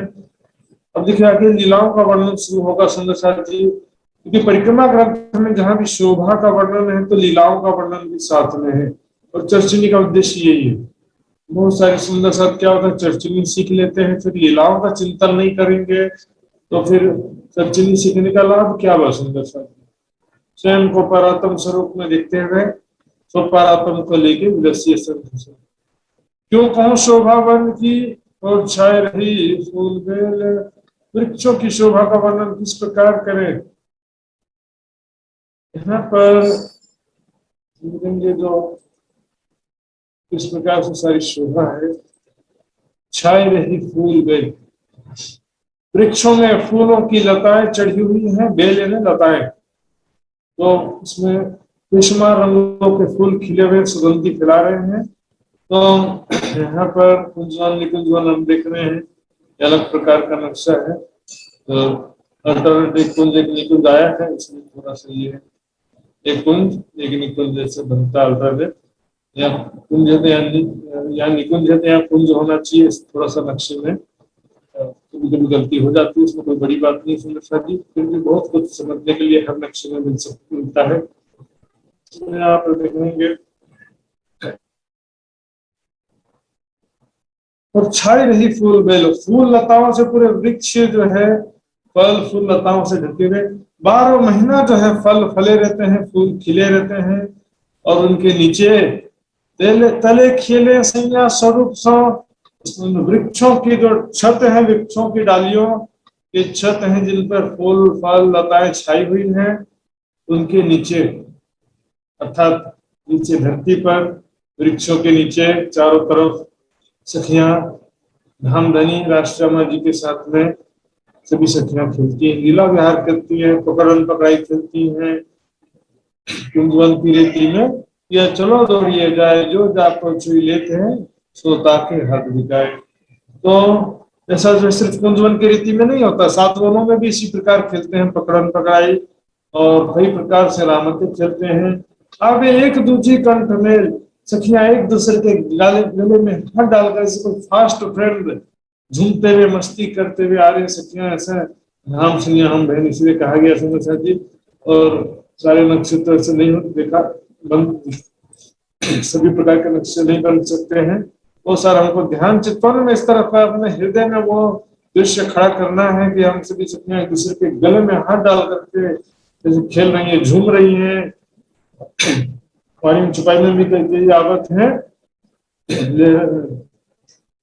E: अब देखिए आगे लीलाओं का वर्णन शुरू होगा सुंदर साथ जी, क्योंकि परिक्रमा ग्रंथ में जहां भी शोभा का वर्णन है तो लीलाओं का वर्णन भी साथ में है, और चर्चनी का उद्देश्य यही है। बहुत सारे सुंदर साथ क्या होता है, चर्चनी सीख लेते हैं, फिर लीलाओं का चिंतन नहीं करेंगे, तो फिर चर्चनी सीखने का लाभ क्या हुआ सुंदर साथ। स्वयं को परात्म स्वरूप में देखते हुए स्वपरात्म को लेके विलसिय संत क्यों कहूं शोभा वन की और छाए रही फूल बेल। वृक्षों की शोभा का वर्णन किस प्रकार करें, यहाँ पर जो किस प्रकार से सारी शोभा है। छाए रही फूल बेल, वृक्षों में फूलों की लताएं चढ़ी हुई हैं, बेल यानी लताएं, तो उसमें बेशुमार रंगों के फूल खिले हुए सुगंधी फैला रहे हैं। तो यहाँ पर कुंजवन निकुंजवन हम देख रहे हैं, अलग प्रकार का नक्शा है। तो अल्टरनेट कुंज एक निकुंज आया है, इसमें थोड़ा सा ये एक कुंज एक निकुंज जैसे बनता अल्टरनेट, या कुंज है या निकुंज है, या कुंज होना चाहिए थोड़ा सा नक्शे में। कभी कभी गलती हो जाती है, इसमें कोई बड़ी बात नहीं समझता जी, फिर भी बहुत कुछ समझने के लिए हर नक्शे में मिलता है। यहाँ पर देखेंगे और छाई रही फूल बेल, फूल लताओं से पूरे वृक्ष जो है फल फूल लताओं से ढके हुए, 12 महीना जो है फल फले रहते हैं, फूल खिले रहते हैं, और उनके नीचे तले खेले सैया स्वरूप सौ, वृक्षों की जो छत है, वृक्षों की डालियों की छत है जिन पर फूल फल लताएं छाई हुई हैं, उनके नीचे अर्थात नीचे धरती पर वृक्षों के नीचे चारों तरफ सखियां धामधनी राष्ट्रमा जी के साथ में सभी सखियां खेलती हैं, लीला विहार करती हैं, पकड़न पकड़ाई खेलती हैं कुंजवन की रेती में, या चलो दौड़िए जाए जो जाको छुई लेते हैं सोता के हाथ दिखाए। तो ऐसा जो सिर्फ कुंजवन की रीति में नहीं होता, 7 वनों में भी इसी प्रकार खेलते हैं पकड़न पकड़ाई, और कई प्रकार से रामते खेलते हैं। अब एक दूसरी कंठ में सखियां एक दूसरे के गले में हाथ डालकर इसको फास्ट फ्रेंड झूमते हुए मस्ती करते हुए आ रहे सखियां, ऐसा हम सुनिया हम बहन इसलिए कहा गया समझा जी। और सारे नक्शे तो ऐसे नहीं होते, देखा सभी प्रकार के नक्शे नहीं बन सकते हैं, वो सारा हमको ध्यान चित्तौन में इस तरफ अपने हृदय में वो दृश्य खड़ा करना है कि हम सभी सखियां एक दूसरे के गले में हाथ डाल करके जैसे खेल रही है, झूम रही है। पानी में छुपाई में भी कई आवत है,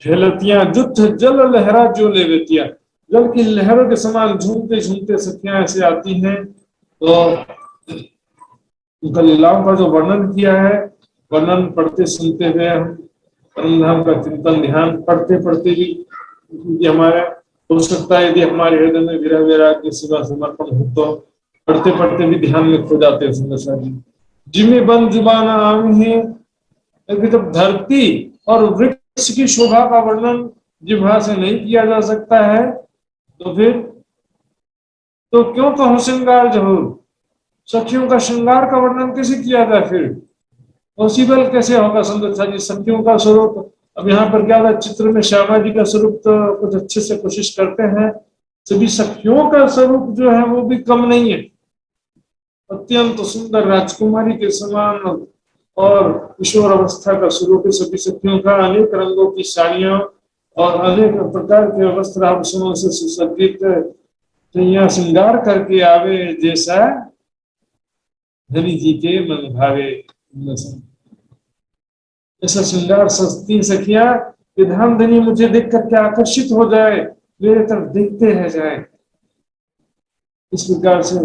E: ठेलतियां जुठ जल लहरा जो लेवतिया, जल की लहरों के समान झूमते झूमते सखियां ऐसे आती हैं। तो उनका लीलाओं का जो वर्णन किया है, वर्णन पढ़ते सुनते हुए हम परमधाम का चिंतन ध्यान पढ़ते पढ़ते भी हमारा हो सकता है, यदि हमारे हृदय में विरह वैराग्य सेवा समर्पण हो तो पढ़ते पढ़ते भी ध्यान में खो जाते हैं सुंदर जी। जिम्मे बन जुबान आम है, जब धरती और वृक्ष की शोभा का वर्णन जिह्वा से नहीं किया जा सकता है तो फिर तो क्यों कहो श्रृंगार जरूर, सखियों का श्रृंगार का वर्णन कैसे किया जाए, फिर पॉसिबल कैसे होगा सुंदर जी। सखियों का स्वरूप अब यहाँ पर क्या है, चित्र में श्यामा जी का स्वरूप तो कुछ अच्छे से कोशिश करते हैं, सभी सखियों का स्वरूप जो है वो भी कम नहीं है, अत्यंत सुंदर राजकुमारी के समान और किशोर अवस्था का स्वरूप सभी सखियों का, अनेक रंगों की साड़ियां और अनेक प्रकार के वस्त्र आभूषणों से सुसज्जित श्रृंगार करके आवे जैसा धनी जी के मन भावे। ऐसा श्रृंगार सस्ती सखियां कि धाम धनी मुझे देख करके आकर्षित हो जाए, मेरे तरफ देखते रह जाए। इस प्रकार से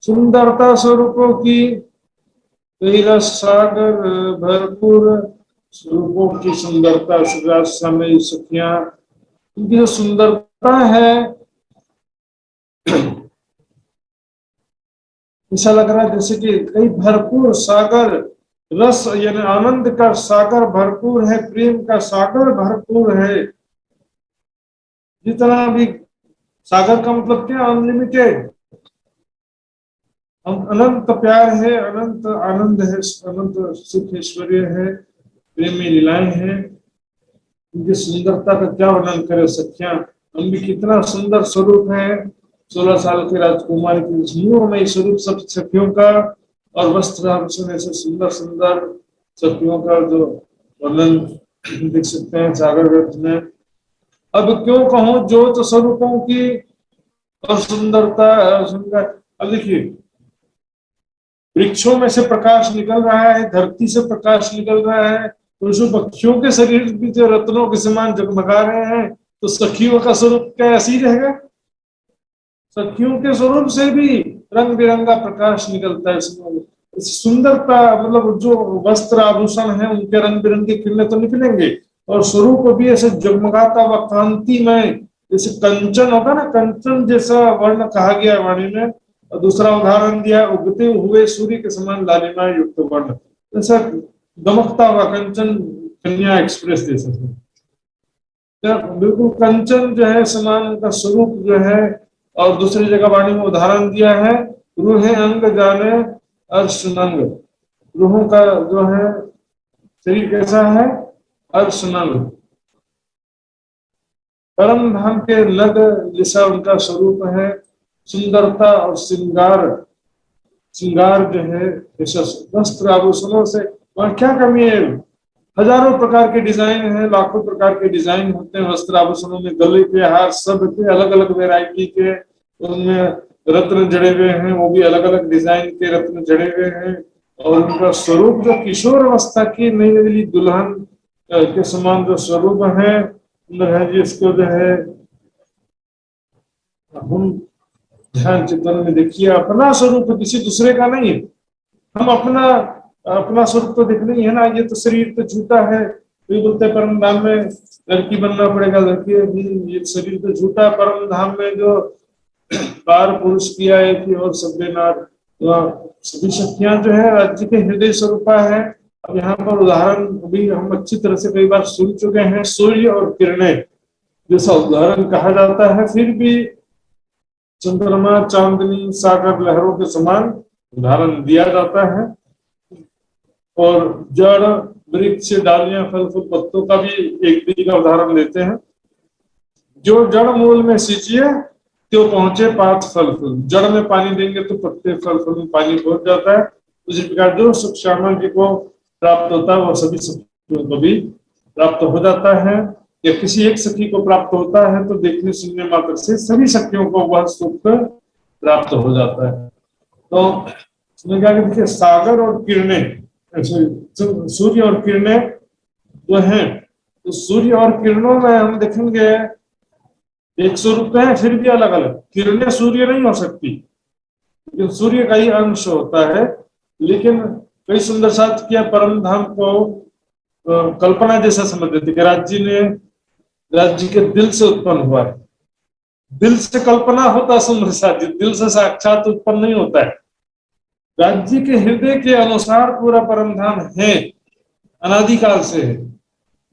E: सुंदरता स्वरूपों की रस सागर भरपूर स्वरूपों की सुंदरता समय सखियां, उनकी जो सुंदरता है ऐसा लग रहा है जैसे कि कई भरपूर सागर रस यानी आनंद का सागर भरपूर है, प्रेम का सागर भरपूर है। जितना भी सागर का मतलब क्या, अनलिमिटेड, अनंत प्यार है, अनंत आनंद है, अनंत सुख ऐश्वर्य है, प्रेम में लीलाएं हैं। उनकी सुंदरता का क्या वर्णन करे सखियां, हम भी कितना सुंदर स्वरूप है, 16 साल के राजकुमार की स्वरूप सब सखियों का, और वस्त्र आभूषण ऐसे सुंदर सुंदर सखियों का जो वर्णन देख सकते हैं सागर ग्रंथ में। अब क्यों कहूं ज्योत स्वरूपों की और सुंदरता सुंदर। अब देखिए वृक्षों में से प्रकाश निकल रहा है, धरती से प्रकाश निकल रहा है, पशु पक्षियों के शरीर भी जो रत्नों के समान जगमगा रहे हैं, तो सखियों का स्वरूप क्या ऐसी रहेगा? सखियों के स्वरूप से भी रंग बिरंगा प्रकाश निकलता है। सुंदरता मतलब जो वस्त्र आभूषण है उनके रंग बिरंगे किरणें तो निकलेंगे, और स्वरूप भी ऐसे जगमगाता हुआ कांतिमय, जैसे कंचन होगा ना, कंचन जैसा वर्ण कहा गया है वाणी में। और दूसरा उदाहरण दिया है, उगते हुए सूर्य के समान लालिमा युक्त वर्ण, ऐसा दमकता हुआ कंचन, कन्या एक्सप्रेस जैसा। बिल्कुल कंचन जो है समान उनका स्वरूप जो है। और दूसरी जगह वाणी में उदाहरण दिया है, रूहे अंग जाने अर्श नंग। रूहों का जो है शरीर कैसा है, अर्श नंग। परम धाम के लग जैसा उनका स्वरूप है। सुंदरता और श्रृंगार, श्रृंगार जो है जैसा वस्त्र आभूषणों से वहां क्या कमी है। हजारों प्रकार के डिजाइन है, लाखों प्रकार के डिजाइन होते हैं वस्त्र आभूषणों में, गले के हार सब के अलग अलग वेराइटी के, उनमें रत्न जड़े हुए हैं, वो भी अलग अलग डिजाइन के रत्न जड़े हुए हैं। और उनका स्वरूप जो किशोर अवस्था की नई नई दुल्हन के समान जो स्वरूप है जी, इसको जो है हम ध्यान चिंतन में देखिए। अपना स्वरूप किसी दूसरे का नहीं है, हम अपना अपना स्वरूप तो देखना ही है ना। ये तो शरीर तो झूठा है, तो बोलते परम धाम में लड़की बनना पड़ेगा, लड़की भी, ये शरीर तो झूठा। परम धाम में जो पार पुरुष किया है कि और सभ्य नार, तो सभी शक्तियां जो है राज्य के हृदय स्वरूपा है। अब यहाँ पर उदाहरण भी हम अच्छी तरह से कई बार सुन चुके हैं, सूर्य और किरणें जैसा उदाहरण कहा जाता है, फिर भी चंद्रमा चांदनी सागर लहरों के समान उदाहरण दिया जाता है। और जड़ वृक्ष डालियां फल फूल पत्तों का भी एक दिन का उदाहरण देते हैं। जो जड़ मूल में सींचिए तो पहुंचे पात फल फूल। जड़ में पानी देंगे तो पत्ते फल फूल में पानी पहुंच जाता है। उसी प्रकार जो सुख श्यामा जी को प्राप्त होता है वो सभी सखियों को भी प्राप्त हो जाता है। या किसी एक सखी को प्राप्त होता है तो देखने सुनने मात्र से सभी सखियों को वह सुख प्राप्त हो जाता है। तो उसने कहा कि देखिए सागर और किरणें, सूर्य और किरणें जो हैं, तो सूर्य और किरणों में हम देखेंगे एक स्वरूप है, फिर भी अलग अलग। किरणें सूर्य नहीं हो सकती, लेकिन सूर्य का ही अंश होता है। लेकिन कई सुंदर साथ किया परम धाम को कल्पना जैसा समझ लेते कि राज्य के दिल से उत्पन्न हुआ है। दिल से कल्पना होता सुंदर साथ, दिल से साक्षात उत्पन्न नहीं होता है। राज्य के हृदय के अनुसार पूरा परम धाम है, अनादिकाल से है।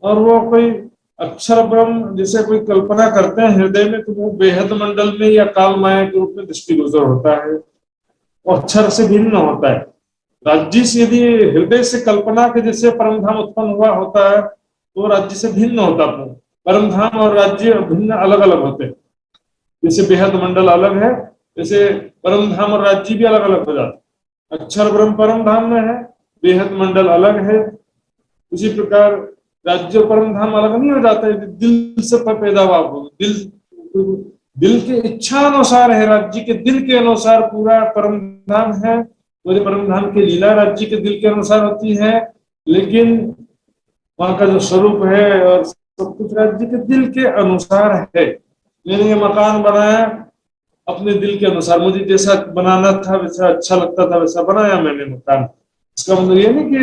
E: और वो कोई अक्षर ब्रह्म जैसे कोई कल्पना करते हैं हृदय में, तो वो बेहद मंडल में या काल माया के रूप में दृष्टिगोचर होता है, वो अक्षर से भिन्न होता है। राज्य से यदि हृदय से कल्पना के जैसे परम धाम उत्पन्न हुआ होता है तो राज्य से भिन्न होता है। परम धाम और राज्य भिन्न अलग अलग होते हैं। जैसे बेहद मंडल अलग है, जैसे परम धाम और राज्य भी अलग अलग हो जाते हैं। अक्षर ब्रह्म परम धाम में है, बेहद मंडल अलग है। उसी प्रकार राज्य परम धाम अलग नहीं हो जाता है, दिल से पैदा हुआ हो। दिल के इच्छा अनुसार है, राज्य के दिल के अनुसार पूरा परम धाम है। पूरे परम धाम की लीला राज्य के दिल के अनुसार होती है, लेकिन वहां का जो स्वरूप है और सब कुछ राज्य के दिल के अनुसार है। मैंने ये मकान बनाया अपने दिल के अनुसार, मुझे जैसा बनाना था वैसा अच्छा लगता था वैसा बनाया मैंने मकान। इसका मतलब ये नहीं कि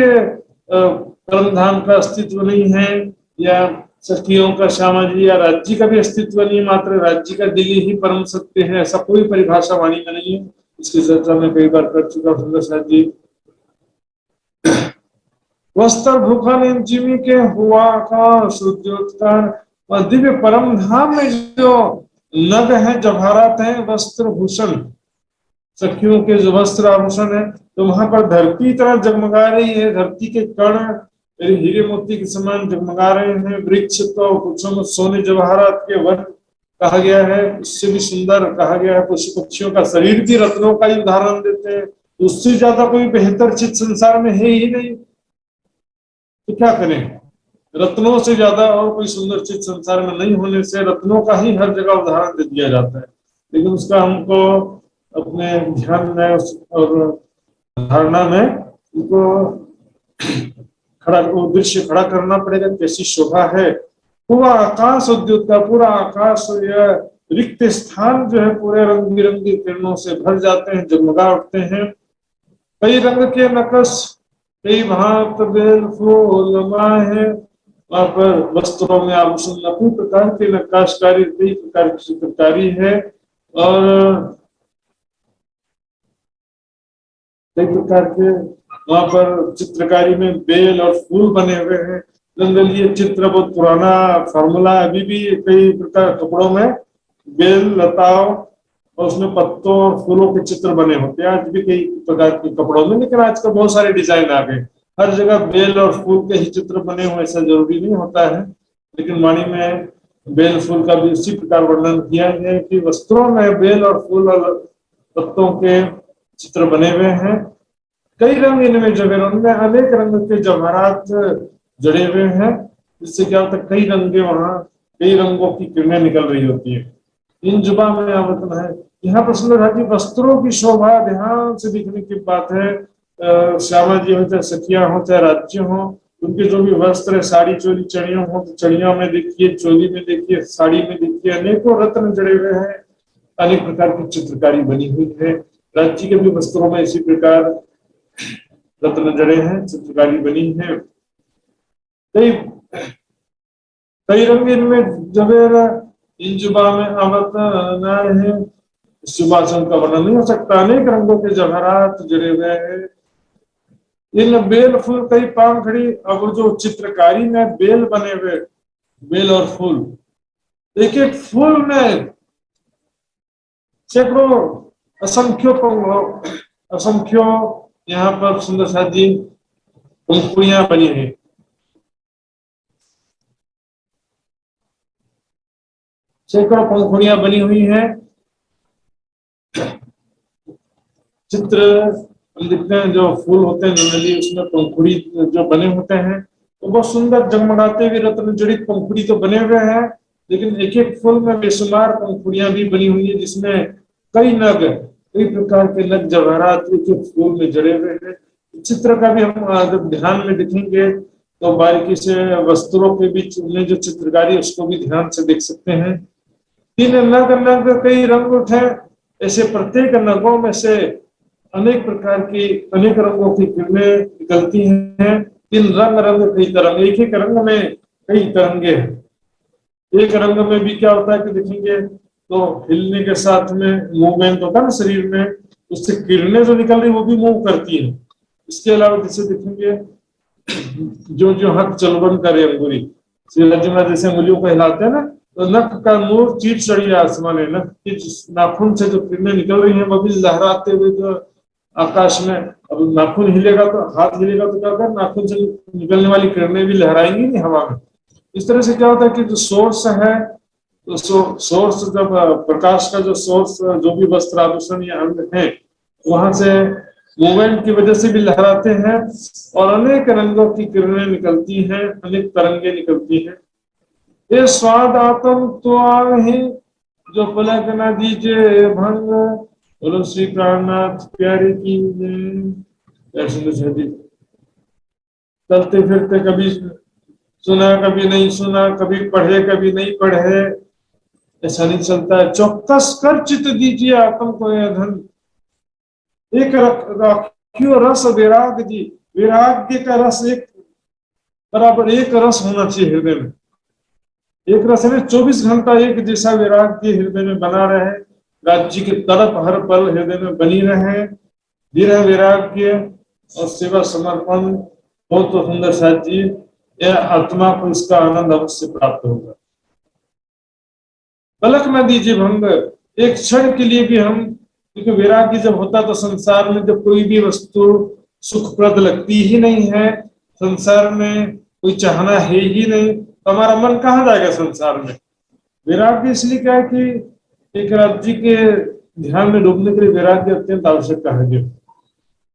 E: परम धाम का अस्तित्व नहीं है या सखियों का श्यामा जी या राज्य का भी अस्तित्व नहीं, मात्र राज्य का दिल ही परम सत्य है, ऐसा कोई परिभाषा वाणी में नहीं है। इसकी चर्चा में कई बार कर चुका सुंदर साथ जी। वस्त्र भूखन जिमी के हुआ का शुद्धोत्कार, दिव्य परम धाम में जो नग है जवाहरात है वस्त्र भूषण, सखियों के जो वस्त्र आभूषण है, तो वहां पर धरती तरह जगमगा रही है। धरती के कण हीरे मोती के समान जगमगा रहे हैं। वृक्ष तो वृक्षों में सोने जवाहरात के वन कहा गया है, उससे भी सुंदर कहा गया है। पशु पक्षियों का शरीर भी रत्नों का ही उदाहरण देते हैं, उससे ज्यादा कोई बेहतर चीज संसार में है ही नहीं, तो क्या करें। रत्नों से ज्यादा और कोई सुंदर चीज संसार में नहीं होने से रत्नों का ही हर जगह उदाहरण दे दिया जाता है। लेकिन उसका हमको अपने ध्यान में और धारणा में उनको खड़ा, वो दृश्य खड़ा करना पड़ेगा, कैसी शोभा है। पूरा आकाश उद्युत का, पूरा आकाश यह रिक्त स्थान जो है पूरे रंग बिरंगी किरणों से भर जाते हैं, जगमगा उठते हैं। कई रंग के नकश, कई भांत बेल फूल माहे, वहां पर वस्त्रों में आभूषण कई प्रकार की नक्काशकारी, कई प्रकार की चित्रकारी है और कई प्रकार के वहां पर चित्रकारी में बेल और फूल बने हुए हैं। जंगलीय चित्र बहुत पुराना फॉर्मूला, अभी भी कई प्रकार कपड़ों में बेल, लताओं और उसमें पत्तों और फूलों के चित्र बने होते हैं आज भी कई प्रकार के कपड़ों में। लेकिन आजकल बहुत सारे डिजाइन आ गए, हर जगह बेल और फूल के ही चित्र बने हुए ऐसा जरूरी नहीं होता है। लेकिन वाणी में बेल फूल का भी उसी प्रकार वर्णन किया गया है कि वस्त्रों में बेल और फूल और पत्तों के चित्र बने हुए हैं। कई रंग इनमें जड़े, उनमें अनेक रंग के जवाहरात जड़े हुए हैं, जिससे क्या होता है कई रंगे वहां, कई रंगों की किरणें निकल रही होती है। इन जुबा में आवर्तन है। यहाँ पर सुंदर है कि वस्त्रों की शोभा ध्यान से दिखने की बात है। श्यामा जी हो चाहे सखिया हो चाहे राज्य हो, उनके जो भी वस्त्र है, साड़ी चोली चढ़ियों हो तो चढ़ियों में देखिए, चोली में देखिए, साड़ी में देखिए, अनेकों रत्न जड़े हुए हैं, अनेक प्रकार की चित्रकारी बनी हुई है। राज्य के भी वस्त्रों में इसी प्रकार रत्न जड़े हैं, चित्रकारी बनी है। कई कई रंग इनमें जबेर इन जुबा में आवर्तन है। सुभाषण का वर्णन नहीं हो सकता। अनेक रंगों के जवाहरात जड़े हुए हैं। इन बेल फूल कई पानखड़ी, अब जो चित्रकारी में बेल बने हुए, बेल और फूल, एक एक फूल में सैकड़ों असंख्यों यहाँ पर सुंदर साथ जी पंखुड़ियां बनी है। सैकड़ों पंखुड़ियां बनी हुई हैं। चित्र हम देखते हैं जो फूल होते हैं जनरली, उसमें पंखुड़ी जो बने होते हैं तो बहुत सुंदर जगमगाते हुए रत्न जड़ित पंखुड़ी तो बने हुए हैं, लेकिन एक एक फूल में बेशुमार पंखुड़ियां भी बनी हुई है, जिसमें कई नग, कई प्रकार के नग जवाहरात एक एक फूल में जड़े हुए हैं। चित्र का भी हम जब ध्यान में देखेंगे तो बारीकी से वस्त्रों के बीच में जो चित्रकारी है उसको भी ध्यान से देख सकते हैं। तीन नग नग कई रंग उठे, ऐसे प्रत्येक नगों में से अनेक प्रकार की, अनेक रंगों की किरणें निकलती हैं। तीन रंग रंग कई तरंग, एक एक रंग में कई तरंगे हैं। एक रंग में भी क्या होता है कि देखेंगे तो हिलने के साथ में मूवमेंट होता है ना शरीर में, उससे किरणें जो निकल रही वो भी मूव करती है। इसके अलावा जैसे देखेंगे जो जो हक चलबन करे अंगुरी, श्री राज्य जैसे अंगुलियों को हिलाते हैं ना, तो नख का नूर चीट चढ़ी आसमान है, नख की नाखून से जो किरणें निकल रही हैं वो भी लहराते हुए जो आकाश में, अब नाखून हिलेगा तो हाथ हिलेगा तो क्या होगा, नाखून से निकलने वाली किरणें भी लहराएंगी नहीं हवा में। इस तरह से क्या होता है कि जो सोर्स है, तो सोर्स जब प्रकाश का जो सोर्स, जो भी वस्त्र आभूषण या अंग है, वहां से मूवमेंट की वजह से भी लहराते हैं और अनेक रंगों की किरणें निकलती हैं, अनेक तरंगे निकलती हैं। ये स्वाद आत्म तो ही जो पलक न दीजिए भंग, बोलो श्री प्राणनाथ प्यारे की जय। चलते फिरते कभी सुना कभी नहीं सुना, कभी पढ़े कभी नहीं पढ़े, ऐसा नहीं चलता है। चौकस कर चित दीजिए आत्म को यह धन, एक राखियो रस वैराग जी, वैराग्य का रस एक बराबर एक रस होना चाहिए हृदय में। एक रस है 24 घंटा एक जैसा वैराग्य हृदय में बना रहे, राज्य की तड़प हर पल हृदय में बनी रहे, दृढ़ वैराग्य और सेवा समर्पण हो तो सुंदर साथ जी यह आत्मा को इसका आनंद अवश्य प्राप्त होगा। पलक न दीजिए भंग, एक क्षण के लिए भी हम, क्योंकि वैराग्य जब होता तो संसार में जब कोई भी वस्तु सुखप्रद लगती ही नहीं है, संसार में कोई चाहना है ही नहीं, तो हमारा मन कहाँ जाएगा संसार में। वैराग्य इसलिए क्या है कि एक राज्य के ध्यान में डूबने के लिए वैराग्य अत्यंत आवश्यक है।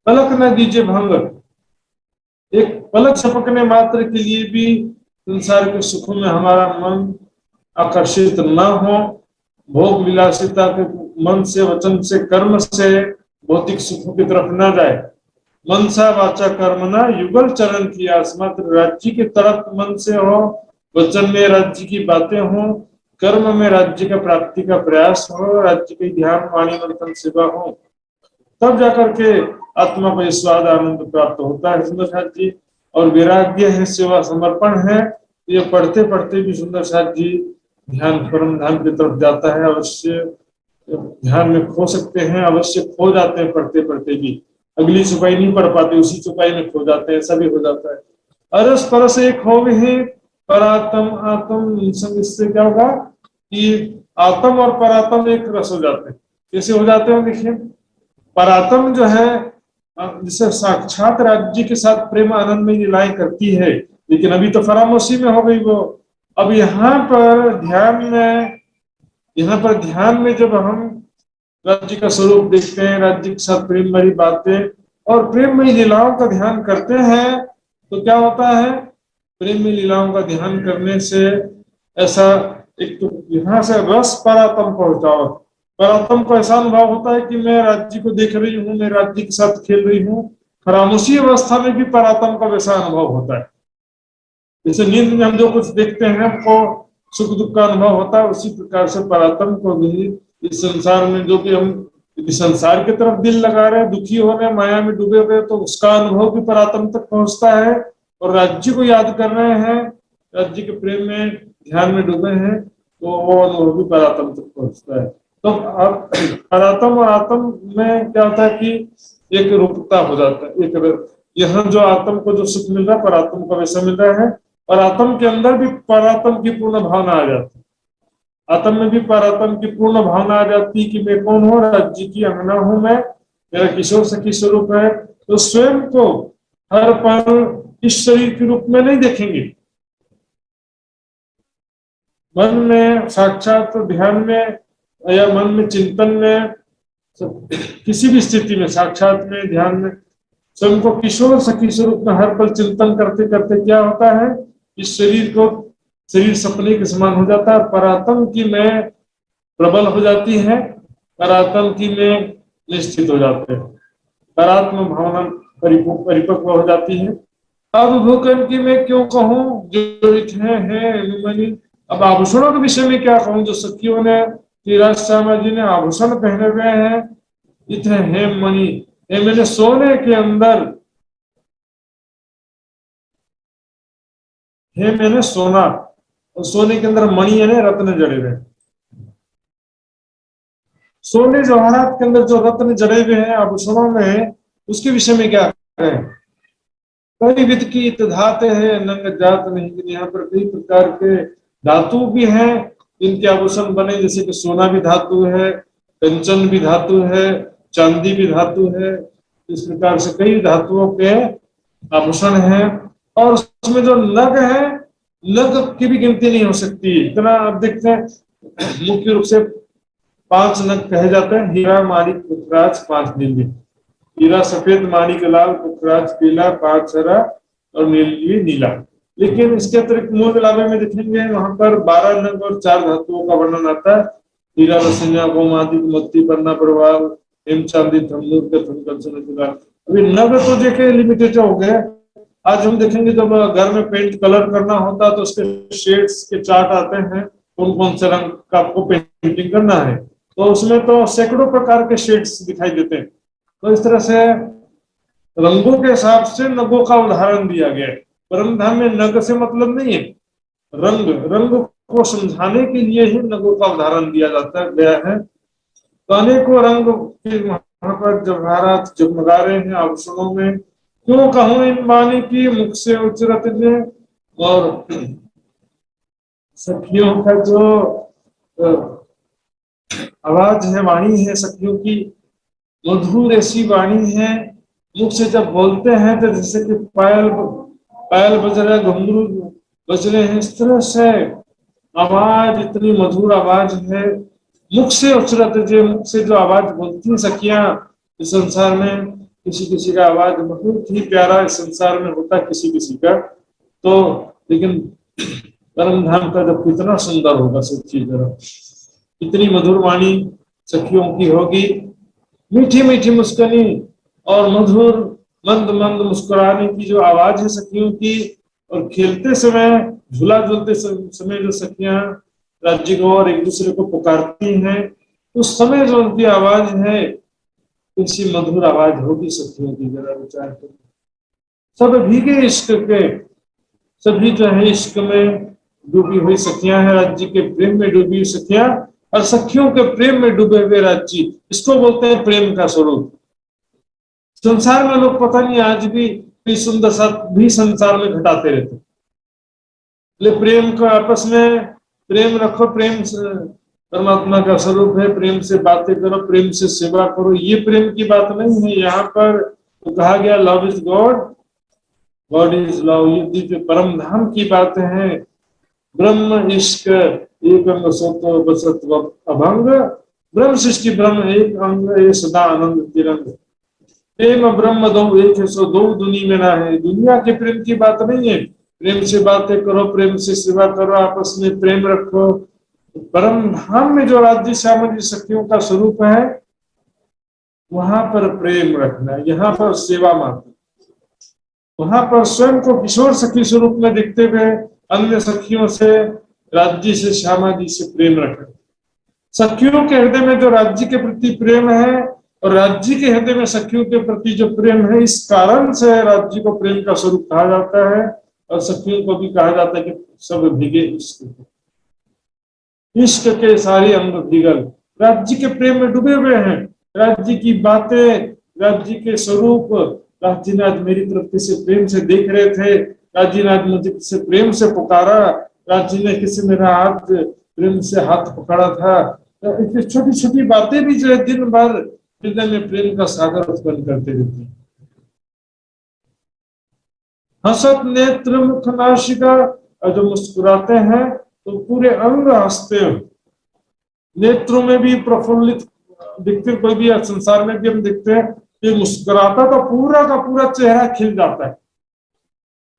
E: पलक न दीजिए भंग, एक पलक झपकने मात्र के लिए भी संसार के सुखों में हमारा मन आकर्षित न हो, भोग विलासिता के मन से, वचन से, कर्म से भौतिक सुखों की तरफ न जाए। मनसा वाचा कर्मना युगल चरण की आस, मात्र राज्य की तरफ मन से हो, वचन में राज्य की बातें हो, कर्म में राज्य का प्राप्ति का प्रयास हो, राज्य के ध्यान वाणी मंथन सेवा हो, तब जाकर के आत्मा को स्वाद आनंद प्राप्त होता है सुंदर साथ जी। और वैराग्य है, सेवा समर्पण है, ये पढ़ते पढ़ते भी सुंदर साथ जी ध्यान परम धाम की तरफ जाता है। अवश्य ध्यान में खो सकते हैं, अवश्य खो जाते हैं पढ़ते पढ़ते भी, अगली चौपाई नहीं पढ़ पाते, उसी चौपाई में खो जाते हैं, ऐसा भी हो जाता है। अरस परस एक हो है परातम आत्म संग, इससे क्या होगा कि आत्म और परातम एक रस हो जाते हैं। कैसे हो जाते हैं देखिए, परातम जो है जिसे साक्षात राज्य के साथ प्रेम आनंद में लीलाएं करती है, लेकिन अभी तो फरामोशी में हो गई वो। अब यहाँ पर ध्यान में जब हम राज्य का स्वरूप देखते हैं, राज्य के साथ प्रेम भरी बातें और प्रेममयी लीलाओं का ध्यान करते हैं, तो क्या होता है, प्रेममयी लीलाओं का ध्यान करने से ऐसा एक तो यहाँ से रस परातम पहुंचाओ, परातम को ऐसा अनुभव होता है कि मैं राज्य को देख रही हूँ, मैं राज्य के साथ खेल रही हूँ। खामोशी अवस्था में भी परातम का वैसा अनुभव होता है। जैसे नींद में हम जो कुछ देखते हैं हमको सुख दुख का अनुभव होता है, उसी प्रकार से परातम को भी इस संसार में जो कि हम संसार की तरफ दिल लगा रहे हैं, दुखी हो रहे हैं, माया में डूबे हुए, तो उसका अनुभव भी परातम तक पहुंचता है। और राज्य को याद कर रहे हैं, राज्य के प्रेम में ध्यान में डूबे हैं, तो वो अनुभव भी परातम तक पहुंचता है। तो अब परातम और आत्म में क्या होता है कि एक रूपता हो जाता है। एक यहाँ जो आत्म को जो सुख मिल रहा है, परात्म को वैसा मिल रहा है, और आत्म के अंदर भी परात्म की पूर्ण भावना आ जाती है। आत्म में भी परात्म की पूर्ण भावना आ जाती कि मैं कौन हूँ, राज्य की अंगना हूं मैं, मेरा किशोर सखी स्वरूप है। तो स्वयं को हर पल इस शरीर के रूप में नहीं देखेंगे, मन में साक्षात ध्यान में या मन में चिंतन में, किसी भी स्थिति में साक्षात में ध्यान में स्वयं को किशोर सखी स्वरूप में हर पल चिंतन करते करते क्या होता है, इस शरीर सपने के समान हो जाता है। परात्म की मैं प्रबल हो जाती है, परात्म की मैं निश्चित हो जाते हैं, परात्म भावना परिपक्व हो जाती है। अब भूकन की मैं क्यों कहूँ जो है। अब आभूषणों के विषय में क्या कहूँ, जो सखियों ने श्रीराज श्यामा जी ने आभूषण पहने हुए हैं, इतने हेम मणि, मैंने सोने के अंदर, हे मैंने सोना, और सोने के अंदर मणि यानी रत्न जड़े हुए। सोने जवाहरात के अंदर जो रत्न जड़े हुए हैं आभूषणों में, उसके विषय में क्या कहें। कई विध की धाते है नंग जात नहीं, यहाँ पर कई प्रकार के धातु भी हैं इनके आभूषण बने, जैसे कि सोना भी धातु है, कंचन भी धातु है, चांदी भी धातु है। इस प्रकार से कई धातुओं के आभूषण हैं। और उसमें जो नग है, नग की भी गिनती नहीं हो सकती, इतना आप देखते हैं। मुख्य रूप से 5 नग कहे जाते हैं, हीरा माणिक पुखराज 5 नीली, हीरा सफेद माणिक लाल पुखराज पीला 5 हरा और नीली नीला। लेकिन इसके अतिरिक्त मूल विलावे में देखेंगे वहां पर 12 नग और 4 धातुओं का वर्णन आता है, हीरा रसन्या गोमादिक मोती पन्ना प्रवाल हेम चांदी थमूर के। अभी नग तो देखे लिमिटेड हो गए। आज हम देखेंगे जब घर में पेंट कलर करना होता है तो उसके शेड्स के चार्ट आते हैं, कौन कौन से रंग का आपको पेंटिंग करना है, तो उसमें तो सैकड़ों प्रकार के शेड्स दिखाई देते हैं। तो इस तरह से रंगों के हिसाब से नगों का उदाहरण दिया गया है। परम धाम में नग से मतलब नहीं है, रंग को समझाने के लिए ही नगों का उदाहरण दिया जाता गया है। तो अनेकों रंग वहां पर जवाहरात जगमगा रहे हैं आभूषणों में। क्यों कहूं इन वाणी की मुख से उच्चरत ने, और सखियों का जो आवाज है, वाणी है सखियों की, मधुर ऐसी वाणी है। मुख से जब बोलते हैं तो जैसे कि पायल बज रहे, घुंघरू बज रहे हैं, इस तरह से आवाज, इतनी मधुर आवाज है। मुख से उच्चरत, जो मुख से जो आवाज बोलती हैं सखियां इस संसार में, किसी का आवाज बहुत ही प्यारा इस संसार में होता है किसी का, तो लेकिन परम धाम का जब कितना सुंदर होगा सच्ची तरह, इतनी मधुर वाणी सखियों की होगी, मीठी मीठी मुस्कानी और मधुर मंद मंद मुस्कुराने की जो आवाज है सखियों की। और खेलते समय, झूला झूलते समय जो सखियां राज्य को और एक दूसरे को पुकारती हैं, उस समय जो उनकी आवाज है, इसी मधुर आवाज होगी सखियों की, जरा विचार करो। सब भीगे इश्क के, सभी जो है इश्क में डूबी हुई सखियां हैं, राज्य के प्रेम में डूबी हुई सखियां और सखियों के प्रेम में डूबे हुए राज्य, इसको बोलते हैं प्रेम का स्वरूप। संसार में लोग पता नहीं आज भी कोई सुंदर सा भी संसार में घटाते रहते, इसलिए प्रेम को आपस में प्रेम रखो, प्रेम से परमात्मा का स्वरूप है, प्रेम से बातें करो, प्रेम से सेवा करो, ये प्रेम की बात नहीं है। यहाँ पर तो कहा गया love is God, God is love, ये दिव्य परम धाम की बात है। ब्रह्म इश्क एक अंग सोतो बसत अभंग, ब्रह्म सृष्टि ब्रह्म एक अंग ये सदा आनंद तिरंग, प्रेम ब्रह्म दो एक है सो दो दुनी में ना है। दुनिया के प्रेम की बात नहीं है, प्रेम से बातें करो, प्रेम से सेवा करो, आपस में प्रेम रखो। परम धाम में जो राज्य श्यामल जी सखियों का स्वरूप है, वहां पर प्रेम रखना, यहाँ पर सेवा मात्र, वहां पर स्वयं को किशोर सखी स्वरूप में दिखते हुए अन्य सखियों से, राज्य से, श्यामा जी से प्रेम रखना। सखियों के हृदय में जो राज्य के प्रति प्रेम है और राज्य के हृदय में सखियों के प्रति जो प्रेम है, इस कारण से राज्य को प्रेम का स्वरूप कहा जाता है और सखियों को भी कहा जाता है कि सब भीगे इश्क, इश्क के सारे अंग भीगल, राज्य के प्रेम में डूबे हुए हैं। राज्य की बातें, राज्य के स्वरूप, राज्य ने आज मेरी तरफ किसी प्रेम से देख रहे थे, राज्य ने आज मुझे किसी प्रेम से पुकारा, राज्य ने किसी मेरा हाथ प्रेम से हाथ पकड़ा था। तो छोटी छोटी बातें भी जो है दिन भर हृदय में प्रेम का सागर उत्पन्न करते रहते हैं। हसत नेत्र मुख नासिका, और जो मुस्कुराते हैं तो पूरे अंग हंसते हैं, नेत्रों में भी प्रफुल्लित दिखते, कोई भी संसार में भी हम दिखते हैं कि मुस्कुराता तो पूरा का पूरा चेहरा खिल जाता है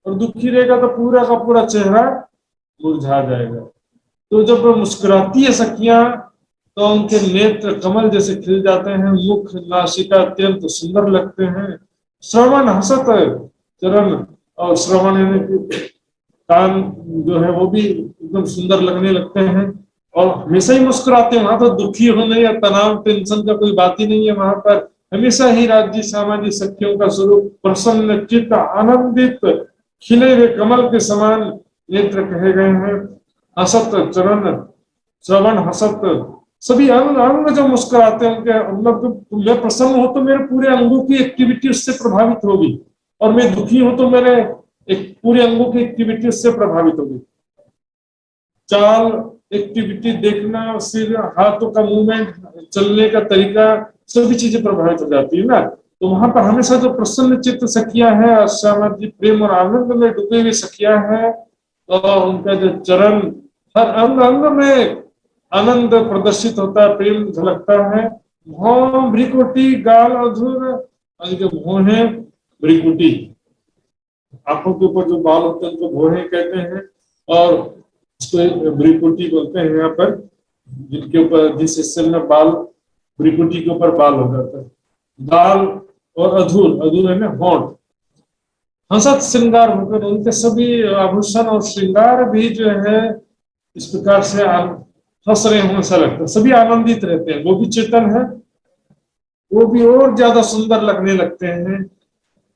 E: और दुखी रहेगा तो पूरा का पूरा चेहरा मुरझा जाएगा। तो जब मुस्कुराती है सखियां तो उनके नेत्र कमल जैसे खिल जाते हैं, मुख नासिका अत्यंत सुंदर लगते हैं। श्रवण हसत चरण, और श्रवण यानी कान जो है वो भी एकदम सुंदर लगने लगते हैं और हमेशा ही मुस्कुराते हैं। वहां तो दुखी होने या तनाव टेंशन का कोई बात ही नहीं है, वहां पर हमेशा ही राज्य सामाजिक सखियों का स्वरूप प्रसन्न चित्त आनंदित खिले हुए कमल के समान नेत्र कहे गए हैं। हसत चरण, श्रवण हसत, सभी अंग अंग जो मुस्कुराते हैं उनके, मतलब मैं प्रसन्न हो तो मेरे पूरे अंगों की एक्टिविटी उससे प्रभावित होगी और मैं दुखी हूं तो मेरे एक पूरे अंगों की एक्टिविटी उससे प्रभावित होगी। चाल, एक्टिविटी, देखना, सिर, हाथों का मूवमेंट, चलने का तरीका, सभी चीजें प्रभावित हो जाती है ना। तो वहां पर हमेशा जो प्रसन्न चित्त सखियां हैं, श्यामा जी प्रेम और आनंद में डूबे हुए सखियां हैं, और उनका जो चरण, हर अंग अंग में आनंद प्रदर्शित होता है, प्रेम झलकता है। भौं भ्रिकुटी गाल अधूर, जो भौं है भ्रिकुटी, आंखों के ऊपर जो बाल होते हैं उनको भौहें कहते हैं और उसको भ्रिकुटी बोलते हैं। यहाँ पर जिनके ऊपर, जिस हिस्से में बाल, भ्रिकुटी के ऊपर बाल हो जाता है। गाल और अधूर, अधूर है ना होंठ। हंसत श्रृंगार होकर, उनके सभी आभूषण और श्रृंगार भी जो है इस प्रकार से हंस रहे हों ऐसा लगता है, सभी आनंदित रहते हैं। वो भी चेतन है, वो भी और ज्यादा सुंदर लगने लगते हैं,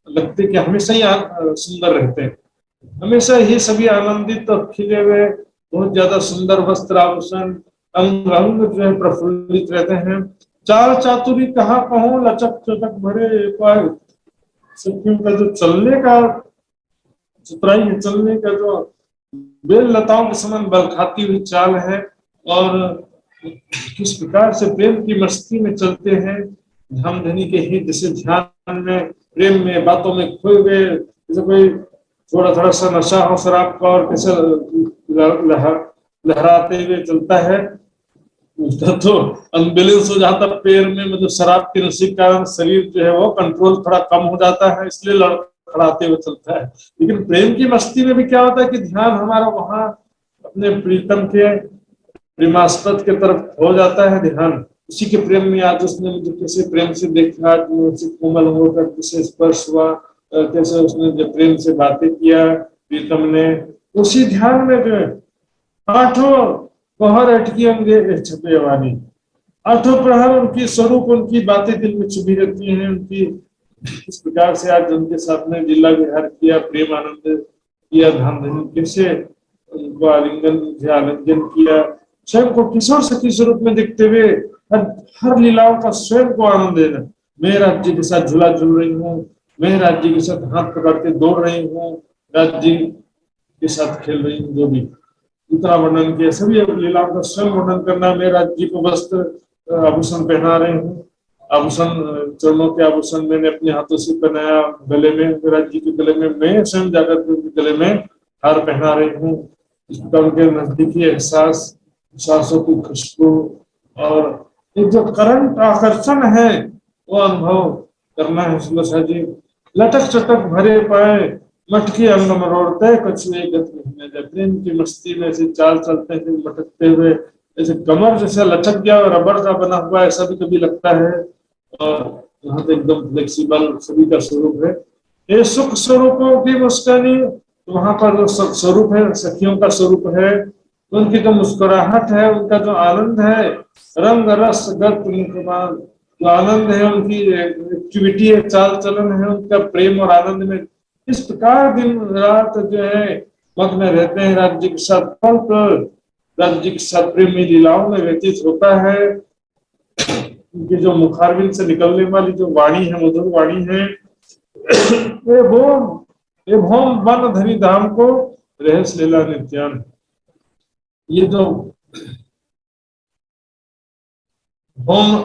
E: लगते कि हमेशा ही सुंदर रहते हैं, हमेशा ही सभी आनंदित और खिले हुए, बहुत ज्यादा सुंदर वस्त्र आभूषण, अंग अंग जो है प्रफुल्लित रहते हैं। चाल चातुरी कहाँ कहूं, लचक चटक भरे पाए, सखियों का जो चलने का चतुराई है, चलने का जो बेल लताओं के समान बल खाती हुई चाल है, और किस प्रकार से प्रेम की मस्ती में चलते हैं, धामधनी के हित जैसे ध्यान में, प्रेम में, बातों में खोए हुए, जैसे कोई थोड़ा थोड़ा सा नशा हो शराब का और कैसे लहराते हुए चलता है, उसका तो अनबैलेंस हो जाता पैर में, मतलब शराब के नशे के कारण शरीर जो है वो कंट्रोल थोड़ा कम हो जाता है, इसलिए लड़खड़ाते हुए चलता है। लेकिन प्रेम की मस्ती में भी क्या होता है कि ध्यान हमारा वहां अपने प्रीतम के प्रेमास्पद के तरफ हो जाता है ध्यान, उसी के प्रेम में। आज उसने मुझे कैसे प्रेम से देखा, मुझसे कोमल होकर कैसे स्पर्श हुआ, कैसे उसने जब प्रेम से बातें किया प्रीतम ने, उसी ध्यान में जो है आठों पहर अटकी होंगे छपे वाली, आठों प्रहर उनकी स्वरूप, उनकी बातें दिल में चुभी रहती हैं। उनकी इस प्रकार से आज उनके साथ में लीला विहार किया, प्रेम आनंद किया, धाम धनी कैसे उनको आलिंगन किया, स्वयं को किशोर सखी स्वरूप में दिखते हुए हर लीलाओं का स्वयं को आनंद लेना। मैं राज्य के साथ झूला झूल रही हूँ, मैं राज्य के साथ हाथ पकड़ के दौड़ रही हूँ, राज्य के साथ खेल रही हूँ, जो भी इतना वर्णन किया, सभी लीलाओं का स्वयं वर्णन करना। मैं राज्य को वस्त्र आभूषण पहना रही हूँ, आभूषण चरणों के आभूषण मैंने अपने हाथों से पहनाया, गले में राज्य के गले में मैं स्वयं जाकर के गले में हार पहना रही हूँ। इस प्रकार उनके नजदीकी एहसास, सांसों की खुशबू और एक जो करंट आकर्षण है वो अनुभव करना है। सुंदर जी लटक चटक भरे पाए, मटकी अंग मरोड़ते कछुए गत नहीं जाए। प्रेम की मस्ती में ऐसे चाल चलते हैं मटकते हुए, ऐसे कमर जैसा लचक गया और रबड़ का बना हुआ ऐसा भी कभी लगता है, और यहाँ तो एकदम फ्लेक्सिबल सभी का स्वरूप है। ये सुख स्वरूपों की मुस्कानी, वहां पर जो स्वरूप है सखियों का स्वरूप है, उनकी जो मुस्कुराहट है, उनका जो आनंद है, रंग रस गत मुखमान, जो आनंद है उनकी एक्टिविटी है, चाल चलन है, उनका प्रेम और आनंद में इस प्रकार दिन रात जो है मग्न रहते हैं। राज्य के साथ पल पल राज्य के साथ प्रेमी लीलाओं में व्यतीत होता है। उनकी जो मुखारविंद से निकलने वाली जो वाणी है, मधुर वाणी है, ये भोम वन धरी धाम को रहस्य लीला नित्यान। ये जो भोम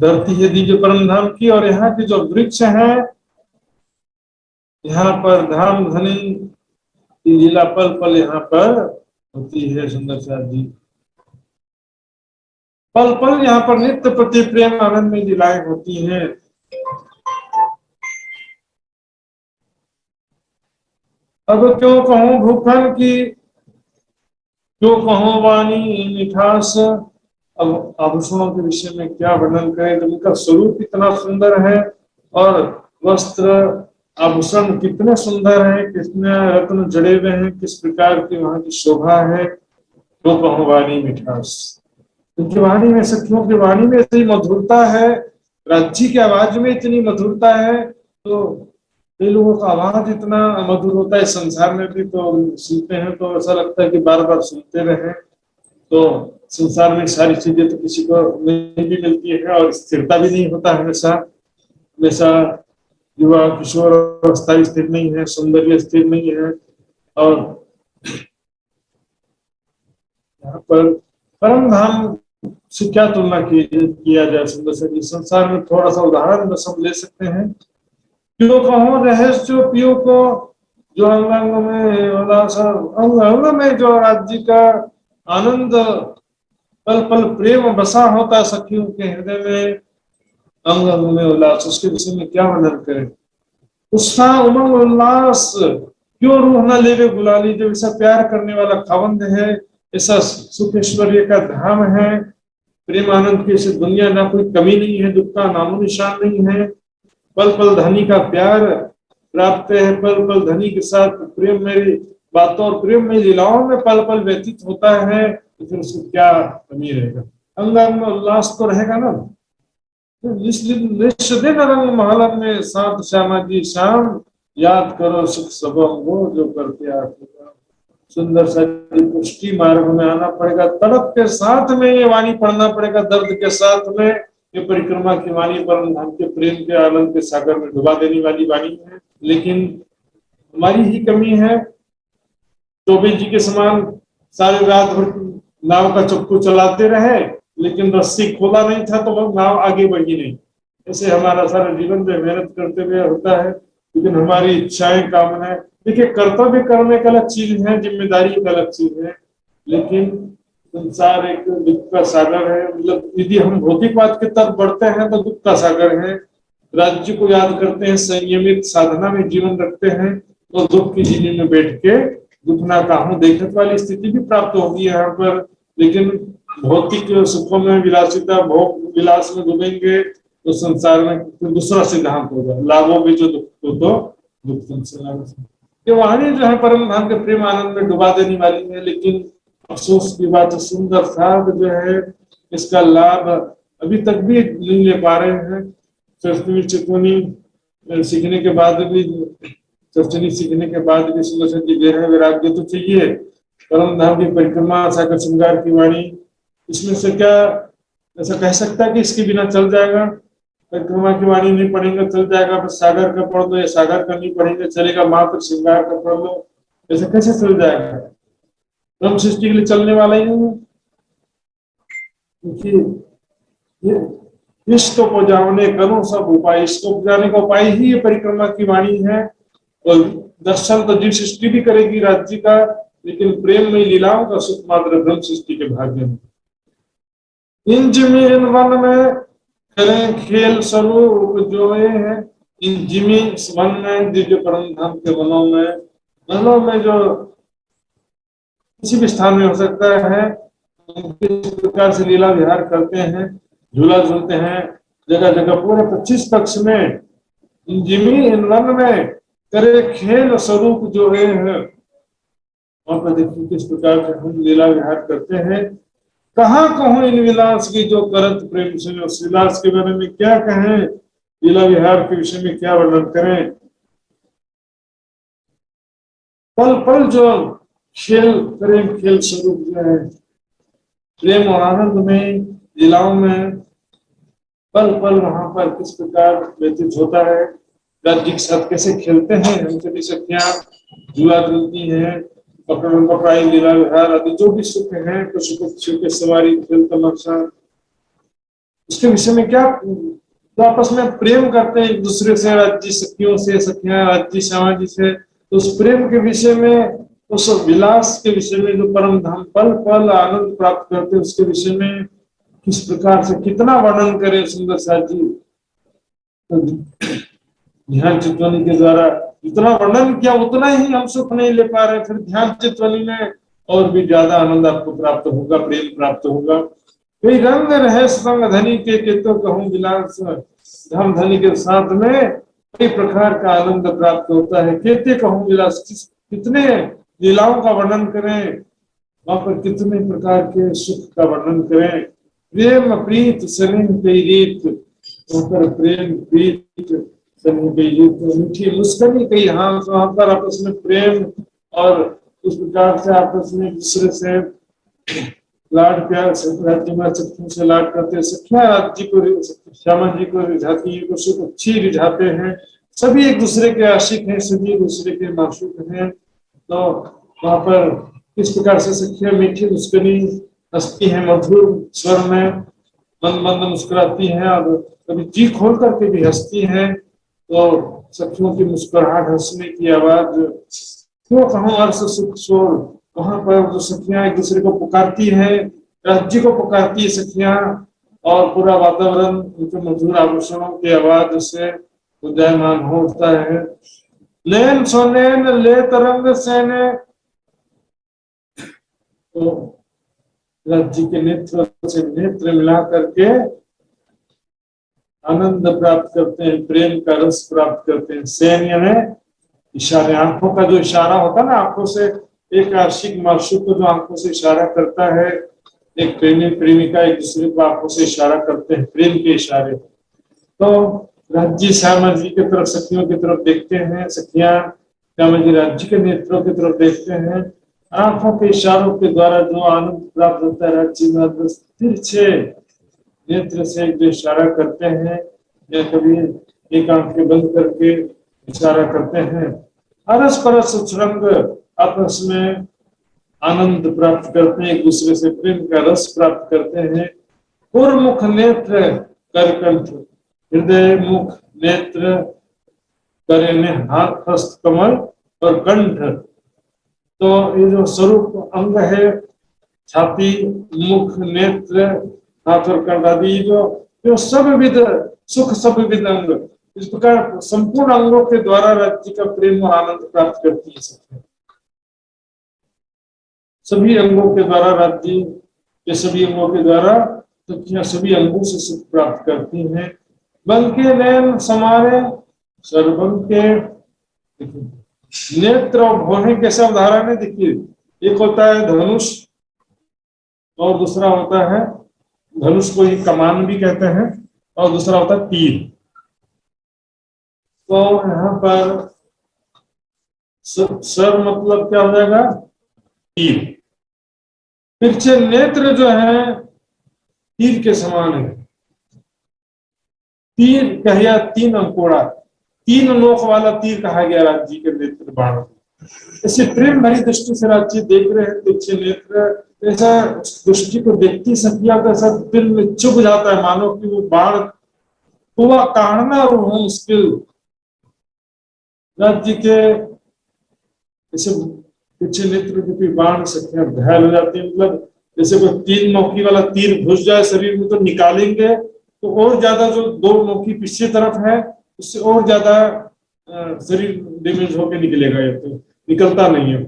E: धरती है दीजिए परम धाम की, और यहाँ के जो वृक्ष है, यहाँ पर धाम धनी की लीला पल पल यहाँ पर होती है। सुंदर साथ जी पल पल यहाँ पर नित्य प्रति प्रेम आनंद में लीलाएं होती हैं। अब क्यों कहूं भूखन की, क्यों कहूं वाणी मिठास। अब आभूषणों के विषय में क्या वर्णन करें, जब उनका स्वरूप इतना सुंदर है और वस्त्र आभूषण कितने सुंदर है, कितने रत्न जड़े हुए हैं, किस प्रकार की वहां की शोभा है। क्यों कहूं वाणी मिठास, उनकी वाणी में, सखियों की वाणी में इतनी मधुरता है, राज्य की आवाज में इतनी मधुरता है। तो कई लोगों का आवाज इतना मधुर होता है संसार में भी, तो सुनते हैं तो ऐसा लगता है कि बार बार सुनते रहे। तो संसार में सारी चीजें तो किसी को नहीं भी मिलती है, और स्थिरता भी नहीं होता हमेशा। हमेशा युवा किशोर अवस्था स्थिर नहीं है, सौंदर्य स्थिर नहीं है। और यहाँ पर परम धाम से क्या तुलना किया जाए। सुंदर से संसार में थोड़ा सा उदाहरण बस हम ले सकते हैं। क्यों कहो रहस्य पियो को, जो अंग अंग में उल्लास, अंग अंग में जो राज्य का आनंद पल पल प्रेम बसा होता है सखियों के हृदय में, अंग अंग में उल्लास, उसके विषय में क्या वर्णन करें। उत्साह उमंग उल्लास, क्यों रूह न लेवे गुलाली, जो ऐसा प्यार करने वाला खावंद है, ऐसा सुख ऐश्वर्य का धाम है, प्रेम आनंद की ऐसी दुनिया, ना कोई कमी नहीं है, दुख का नामो निशान नहीं है। पल पल धनी का प्यार प्राप्त है, पल पल धनी के साथ प्रेम मेरी बातों और प्रेम में लीलाओं में पल पल व्यतीत होता है, तो फिर उसको क्या कमी रहेगा। अंग अंग में उल्लास तो रहेगा ना। दिन रंग महलन में साथ श्यामा जी शाम, याद करो सुख सब वो जो करते आते। सुंदर सा पुष्टि मार्ग में आना पड़ेगा, तड़प के साथ में ये वाणी पढ़ना पड़ेगा, दर्द के साथ में ये परिक्रमा की वाणी परम धाम के प्रेम के आनंद के सागर में डुबा देने वाली वाणी है। लेकिन हमारी ही कमी है, चौबे जी के समान सारी रात भर नाव का चक्कू चलाते रहे, लेकिन रस्सी खोला नहीं था तो नाव आगे बढ़ी नहीं। ऐसे हमारा सारा जीवन में मेहनत करते हुए होता है, लेकिन हमारी इच्छाएं कामनाएं, देखिए कर्तव्य करने का अलग चीज है, जिम्मेदारी एक अलग चीज है, लेकिन संसार एक दुख का सागर है। मतलब यदि हम भौतिकवाद की तरफ बढ़ते हैं तो दुख का सागर है, राज्य को याद करते हैं, संयमित साधना में जीवन रखते हैं, तो दुख की जीनी में बैठ के दुख ना काहू देखत वाली स्थिति भी प्राप्त होगी यहाँ पर। लेकिन भौतिक सुखों में विलासिता, भोग विलास में डूबेंगे तो संसार में दूसरा सिद्धांत होगा, लाभों में जो दुख हो तो दुख संसार। ये वाणी जो है परम धाम के प्रेम आनंद में डुबा देने वाली है, लेकिन अफसोस की बात, सुंदर साध जो है इसका लाभ अभी तक भी नहीं ले पा रहे हैं। चितौनी सीखने के बाद भी चर्चनी सीखने के बाद भी सुदर्शन जी गहरा वैराग्य तो चाहिए। परम धाम की परिक्रमा, सागर श्रृंगार की वाणी, इसमें से क्या ऐसा कह सकता है कि इसके बिना चल जाएगा? परिक्रमा की वाणी नहीं पढ़ेंगे चल जाएगा, बस सागर का पढ़ लो या सागर का नहीं पढ़ेंगे चलेगा, मात्र श्रृंगार का पढ़ लो, ऐसा कैसे चल जाएगा? ब्रह्म सृष्टि के लिए चलने वाला ही नहीं है। क्योंकि इष्ट को जाने करो सब उपाय, इसको जाने का उपाय ही ये परिक्रमा की वाणी है। और दर्शन तो जीव सृष्टि भी करेगी राज्य का, लेकिन प्रेम में लीलाओं का सुख मात्र ब्रह्म सृष्टि के भाग्य में। इंज में इन वन में करें खेल स्वरूप जो ये है, इन जिमी वन में दिव्य परम धाम के वनों में जो किसी भी स्थान में हो सकता है, किस प्रकार से लीला विहार करते हैं, झूला झूलते हैं जगह जगह पूरे 25 पक्ष में। जिमी इन वन में करे खेल स्वरूप जो है वहां पर देखिए किस प्रकार से हम लीला विहार करते हैं। कहाँ कहूं इन विलास की जो करत प्रेम से, उस विलास के बारे में क्या कहें, लीला विहार के विषय में क्या वर्णन करें। पल पल जो खेल प्रेम खेल स्वरूप जो है, प्रेम और आनंद में, लीलाओं में पल पल वहां पर किस प्रकार व्यतीत होता है। राज्य के साथ कैसे खेलते हैं हम सभी सखियां, झूला झूलती हैं, पकड़न पकड़ाई, लीला विहार आदि जो भी सुख है, पशु पक्षियों के सवारी, खेल तमाशा, इसके विषय में क्या तो आपस में प्रेम करते हैं एक दूसरे से, राज्य सखियों से, सखियां राज्य श्यामा जी से। तो उस प्रेम के विषय में, उस विलास के विषय में जो परम धाम पल पल आनंद प्राप्त करते हैं, उसके विषय में किस प्रकार से कितना वर्णन करें सुंदर साथ जी। तो ध्यान चितवनी के द्वारा जितना वर्णन किया उतना ही हम सुख नहीं ले पा रहे, फिर ध्यान चितवनी में और भी ज्यादा आनंद आपको प्राप्त होगा, प्रेम प्राप्त होगा। कोई रंग रहे संग धनी के तो कहूं विलास, धम धनी के साथ में कई प्रकार का आनंद प्राप्त होता है। कहते कहूं विलास, कितने लीलाओं का वर्णन करें, वहां पर कितने प्रकार के सुख का वर्णन करें। प्रेम प्रीत स्नेह कई रीत, वहां पर प्रेम प्रीत स्नेह कई रीत, मीठी मुस्कानी कई हाथ, वहां पर आपस में प्रेम और उस प्रकार से आपस में दूसरे से लाड प्यार से, सखियों से लाड करते, सखियां राज्य को, श्यामा जी को रिझाती है, सुख अच्छी रिझाते हैं। सभी एक दूसरे के आशिक हैं, सभी एक दूसरे के माशूक हैं। तो वहां पर किस प्रकार से सखियां मीठी मुस्कुनी हंसती हैं, मधुर स्वर में मंद मंद मुस्कुराती हैं, और कभी जी खोल करके भी हंसती हैं। तो सखियों की मुस्कुराहट, हंसने की आवाज, क्यों कहूं अर्श सुख शोर, वहां पर जो सखियां एक दूसरे को पुकारती हैं, राज्य को पुकारती है सखियां, और पूरा वातावरण उनके मधुर आभूषणों की आवाज से उदयमान होता है। नैन सोनैन ले तरंग सेने, तो राज्य के नेत्र से नेत्र मिला करके आनंद प्राप्त करते हैं, प्रेम का रस प्राप्त करते हैं। सेन यानी इशारे, आंखों का जो इशारा होता है ना, आंखों से एक आशिक माशूक को जो आंखों से इशारा करता है, एक प्रेमी प्रेमिका एक दूसरे को आंखों से इशारा करते हैं, प्रेम के इशारे। तो राज्य श्यामा जी की तरफ, सखियों की तरफ देखते हैं, सखियां श्यामा जी राज्य के नेत्रों की तरफ देखते हैं। आंखों के इशारों के द्वारा जो आनंद प्राप्त होता है, राज्य में तिरछे नेत्र से जो इशारा करते हैं, या कभी एक आंख के बंद करके इशारा करते हैं, अरस परस सुरंग आपस में आनंद प्राप्त करते हैं, एक दूसरे से प्रेम का रस प्राप्त करते हैं। मुख नेत्र करकंठ, हृदय मुख नेत्र करे में हाथ हस्त कमल और कंठ। तो ये जो स्वरूप अंग है, छाती मुख नेत्र हाथ और कंठ आदि, जो सब विध सुख सब विध अंग, इस प्रकार संपूर्ण अंगों के द्वारा राज्य का प्रेम और आनंद प्राप्त करती है सखियां। सभी अंगों के द्वारा राज्य के सभी अंगों के द्वारा सखियां सभी अंगों से सुख प्राप्त करती हैं। बंके नैन समारे सर्वं के, नेत्र और भौहें कैसे उदाहरण है, देखिए एक होता है धनुष और दूसरा होता है, धनुष को ही कमान भी कहते हैं, और दूसरा होता है तीर। तो यहाँ पर सर मतलब क्या हो जाएगा? तीर। तिरछे नेत्र जो है तीर के समान है। तीर कहिया तीन अंकोड़ा, तीन नोक वाला तीर कहा गया राज जी के नेत्र बाण। ऐसे प्रेम भरी दृष्टि से राज जी देख रहे हैं तिरछे नेत्र। ऐसा दृष्टि को देखती सखिया का ऐसा दिल में चुभ जाता है, मानो कि वो बाण कुआ काटना और वो मुश्किल। राज जी के ऐसे तिरछे नेत्र के बाण सखिया घायल हो जाती है। मतलब जैसे कोई तीन नोकी वाला तीर घुस जाए शरीर में तो निकालेंगे तो और ज्यादा, जो दो नोकी पीछे तरफ है उससे और ज्यादा शरीर डैमेज होकर निकलेगा, ये तो निकलता नहीं है।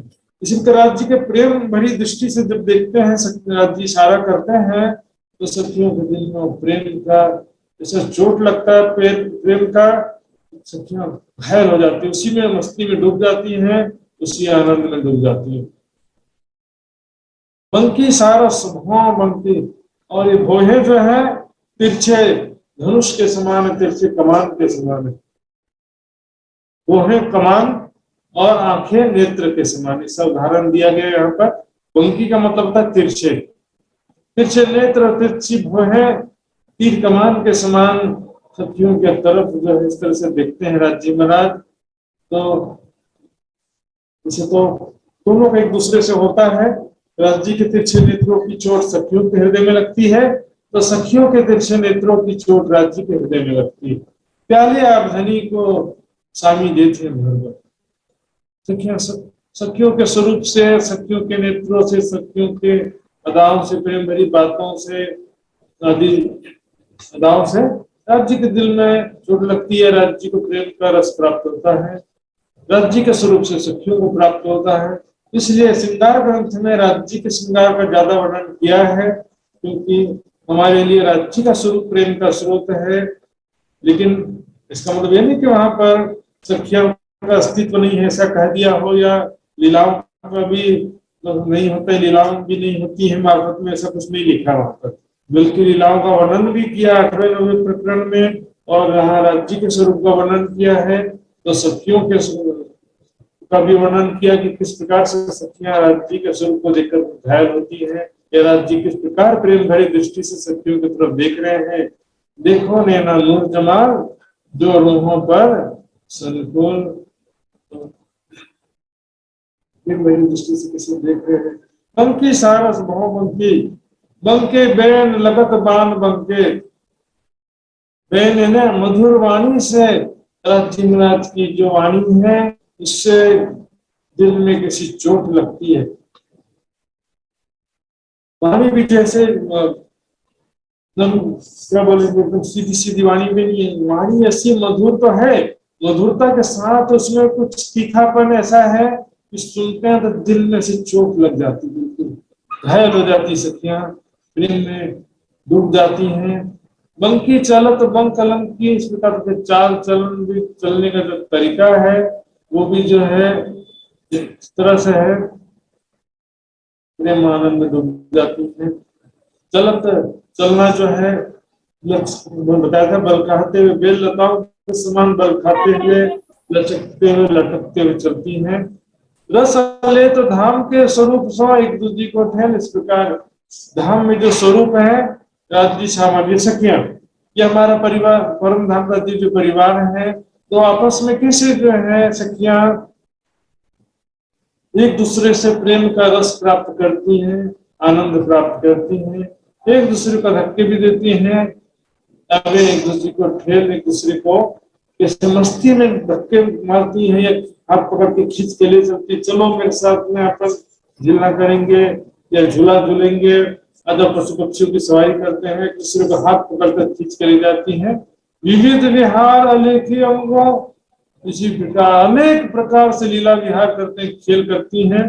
E: इसी तरह राज जी के प्रेम भरी दृष्टि से जब देखते हैं राज जी इशारा करते हैं तो सखियों के दिल में प्रेम का जैसा चोट लगता है, प्रेम का, सखियां घायल हो जाती है, उसी में मस्ती में डूब जाती हैं, उसी आनंद में डूब जाती है। बंकी सारस भौं बंकी, और ये भौहें जो है तिरछे धनुष के समान है, तिरछे कमान के समान है। भौहें कमान और आंखें नेत्र के समान, इसका उदाहरण दिया गया यहाँ पर। बंकी का मतलब था तिरछे, तिरछे नेत्र तिरछी भौहें तीर कमान के समान सखियों के तरफ जो है इस तरह से देखते हैं राज जी महाराज। तो इसे तो दोनों का एक दूसरे से होता है। राज जी के तिरछे नेत्रों की चोट सखियों के हृदय में लगती है, तो सखियों के तिरछे नेत्रों की चोट राज जी के हृदय में लगती है। प्याले आप धनी को स्वामी देते हैं। सखियां सखियों के स्वरूप से, सखियों के नेत्रों से, सखियों के अदाओं से, प्रेम भरी बातों से, आदि अदाओं से राज जी के दिल में चोट लगती है। राज जी को प्रेम का रस प्राप्त होता है, राज जी के स्वरूप से सखियों को प्राप्त होता है। इसलिए श्रृंगार ग्रंथ में राज जी के श्रृंगार का ज्यादा वर्णन किया है, क्योंकि हमारे लिए राज जी का स्वरूप प्रेम का स्रोत है। लेकिन इसका मतलब यह नहीं कि वहां पर सखियों का अस्तित्व नहीं है, ऐसा कह दिया हो, या लीलाओं का भी नहीं होता है, लीलाओं भी नहीं होती है मार्फत में, ऐसा कुछ नहीं लिखा वहां पर। बल्कि लीलाओं का वर्णन भी किया 8वें 9वें प्रकरण में, और यहाँ राज जी के स्वरूप का वर्णन किया है। तो सखियों के का भी वर्णन किया कि किस प्रकार से सखियां राज जी के स्वरूप को देखकर घायल होती है, या राज जी किस प्रकार प्रेम भरी दृष्टि से सखियों की तरफ देख रहे हैं। देखो नैना नूर जमाल जो रूहों पर सनकोल, प्रेम भरी दृष्टि से किसे देख रहे हैं। बंकी सारस बहु बंकी, बंके बैन लगत बान बंके, बैन ने मधुर वाणी से राज जी महाराज की जो वाणी है उससे दिल में किसी चोट लगती है। वाणी भी जैसे क्या बोलेंगे, सीधी सीधी वाणी भी नहीं है, वाणी ऐसी मधुर तो है, मधुरता के साथ उसमें कुछ तीखापन ऐसा है कि सुनते हैं तो दिल में से चोट लग जाती, बिल्कुल घायल हो जाती सखियां, प्रेम में डूब जाती हैं। बंकी चलत बंक अलंकी, इस प्रकार के चाल चलन भी, चलने का जो तरीका है वो भी जो है इस तरह से है, प्रेम आनंद में डूब जाती है। चलत चलना जो है बताया था, बल खाते हुए बेल लताओं के समान बल खाते हुए, लचकते हुए, लटकते हुए चलती हैं। रस ले तो धाम के स्वरूप सो एक दूसरी को ठहल, इस प्रकार धाम में जो स्वरूप है राज जी सामान्य सखियां, ये हमारा परिवार परम धाम राज जी जो परिवार है, तो आपस में कैसे जो है सखियां एक दूसरे से प्रेम का रस प्राप्त करती हैं, आनंद प्राप्त करती हैं, एक दूसरे को धक्के भी देती हैं, अबे एक दूसरे को ठेल, एक दूसरे को कैसे मस्ती में धक्के मारती है, या हाथ पकड़ के खींच के ले चलती, चलो मेरे साथ में अपन झूला करेंगे या झूला झूलेंगे, अदर पशु पक्षियों की सवारी करते हैं, एक दूसरे को हाथ पकड़कर खींच के ले जाती हैं। विविध विहार अलेखी अंगों, इसी प्रकार अनेक प्रकार से लीला विहार करते हैं, खेल करती हैं।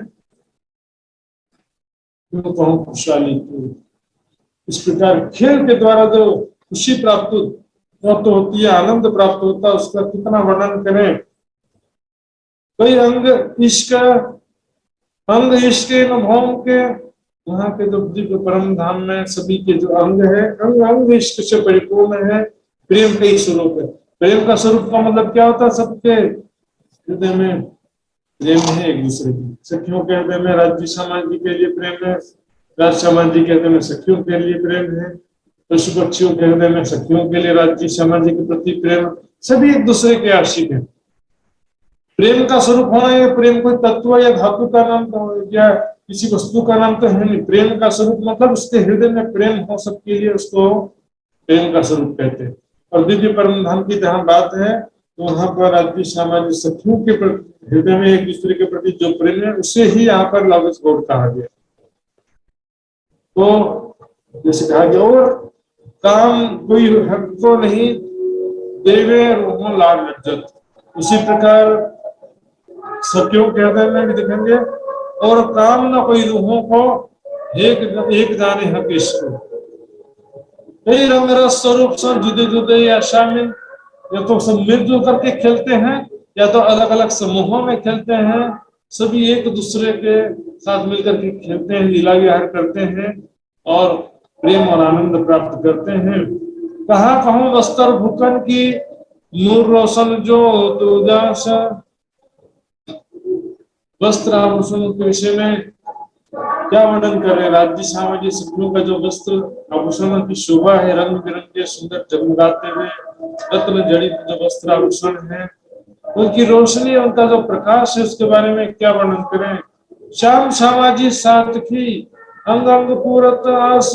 E: खुशहाली इस प्रकार खेल के द्वारा जो खुशी प्राप्त होती है, आनंद प्राप्त होता है, उसका कितना वर्णन करें। कई अंग इश्क भौम के, वहां के जो दिव्य परम धाम में सभी के जो अंग है, अंग इश्क से परिपूर्ण है, प्रेम का ही स्वरूप है। प्रेम का स्वरूप का मतलब क्या होता है, सबके हृदय में प्रेम है एक दूसरे की। सखियों के हृदय में राज्य समाज जी के लिए प्रेम है, राज समाज जी के हृदय में सखियों के लिए प्रेम है, पशु पक्षियों के हृदय में सखियों के लिए राज्य समाज जी के प्रति प्रेम। सभी एक दूसरे के आशिक हैं। प्रेम का स्वरूप होना है, प्रेम कोई तत्व या धातु का नाम या किसी वस्तु का नाम तो है नहीं। प्रेम का स्वरूप मतलब उसके हृदय में प्रेम हो सबके लिए, उसको प्रेम का स्वरूप कहते हैं। और दिव्य परम धाम की जहाँ बात है तो वहां पर राज्य सामाजिक सखियों के हृदय में एक दूसरे के प्रति जो प्रेम है उसे ही यहाँ पर लागस गौड़ कहा गया। तो जैसे कहा गया, और काम कोई हक को नहीं देवे रोह लाड लज्जत, उसी प्रकार सखियों के हृदय में भी देखेंगे, और काम न कोई रूहों को एक जाने हक इश्क। कई रंग रस स्वरूप सब जुदे जुदे या शामिल, या तो सब मिलजुल करके खेलते हैं या तो अलग अलग समूहों में खेलते हैं। सभी एक दूसरे के साथ मिलकर के खेलते हैं, लीला विहार करते हैं और प्रेम और आनंद प्राप्त करते हैं। कहा कहूं वस्त्र भूकन की नूर रोशन जो उदास, वस्त्र आभूषण के विषय में क्या वर्णन कर रहे हैं। राज्य सामाजिक सखियों का जो वस्त्र आभूषणों की शोभा है, रंग बिरंगे सुंदर जगमगाते हुए रत्न जड़ित जो वस्त्र आभूषण है, उनकी रोशनी, उनका जो प्रकाश है, उसके बारे में क्या वर्णन करें। श्याम सामाजिक सातखी अंग अंग पूरत आस,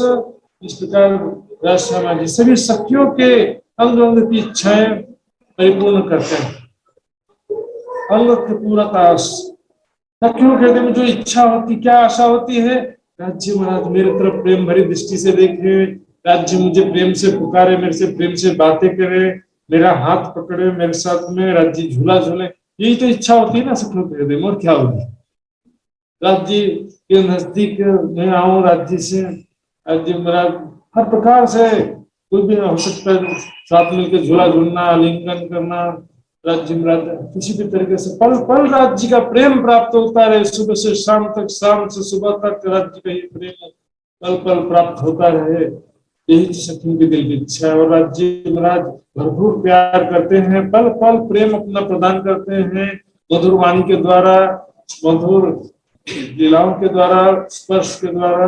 E: इस प्रकार राज सामाजिक सभी सखियों के अंग अंग की इच्छाएं परिपूर्ण करते हैं। अंग की पूरत आस, सखियों के हृदय में जो इच्छा होती, क्या आशा होती है, राज्य महाराज मेरे तरफ प्रेम भरी दृष्टि से देखे, राज्य मुझे प्रेम से पुकारे, मेरे से प्रेम से बातें करे, मेरा हाथ पकड़े, मेरे साथ में राज्य झूला झूले। यही तो इच्छा होती है ना सखियों के हृदय में, और क्या होगी। राज्य के नजदीक में आऊं, राज्य से राज्य महाराज हर प्रकार से कोई भी हो सकता है, साथ मिलकर झूला झूलना, आलिंगन करना, राज्य महाराज किसी भी तरीके से पल पल राज्य का प्रेम प्राप्त होता रहे, सुबह से शाम तक, शाम से सुबह तक राज्य का ये प्रेम पल पल प्राप्त होता रहे, यही सखियों के दिल की इच्छा है। और राज्य महाराज भरपूर प्यार करते हैं, पल पल प्रेम अपना प्रदान करते हैं, मधुर वाणी के द्वारा, मधुर लीलाओं के द्वारा, स्पर्श के द्वारा।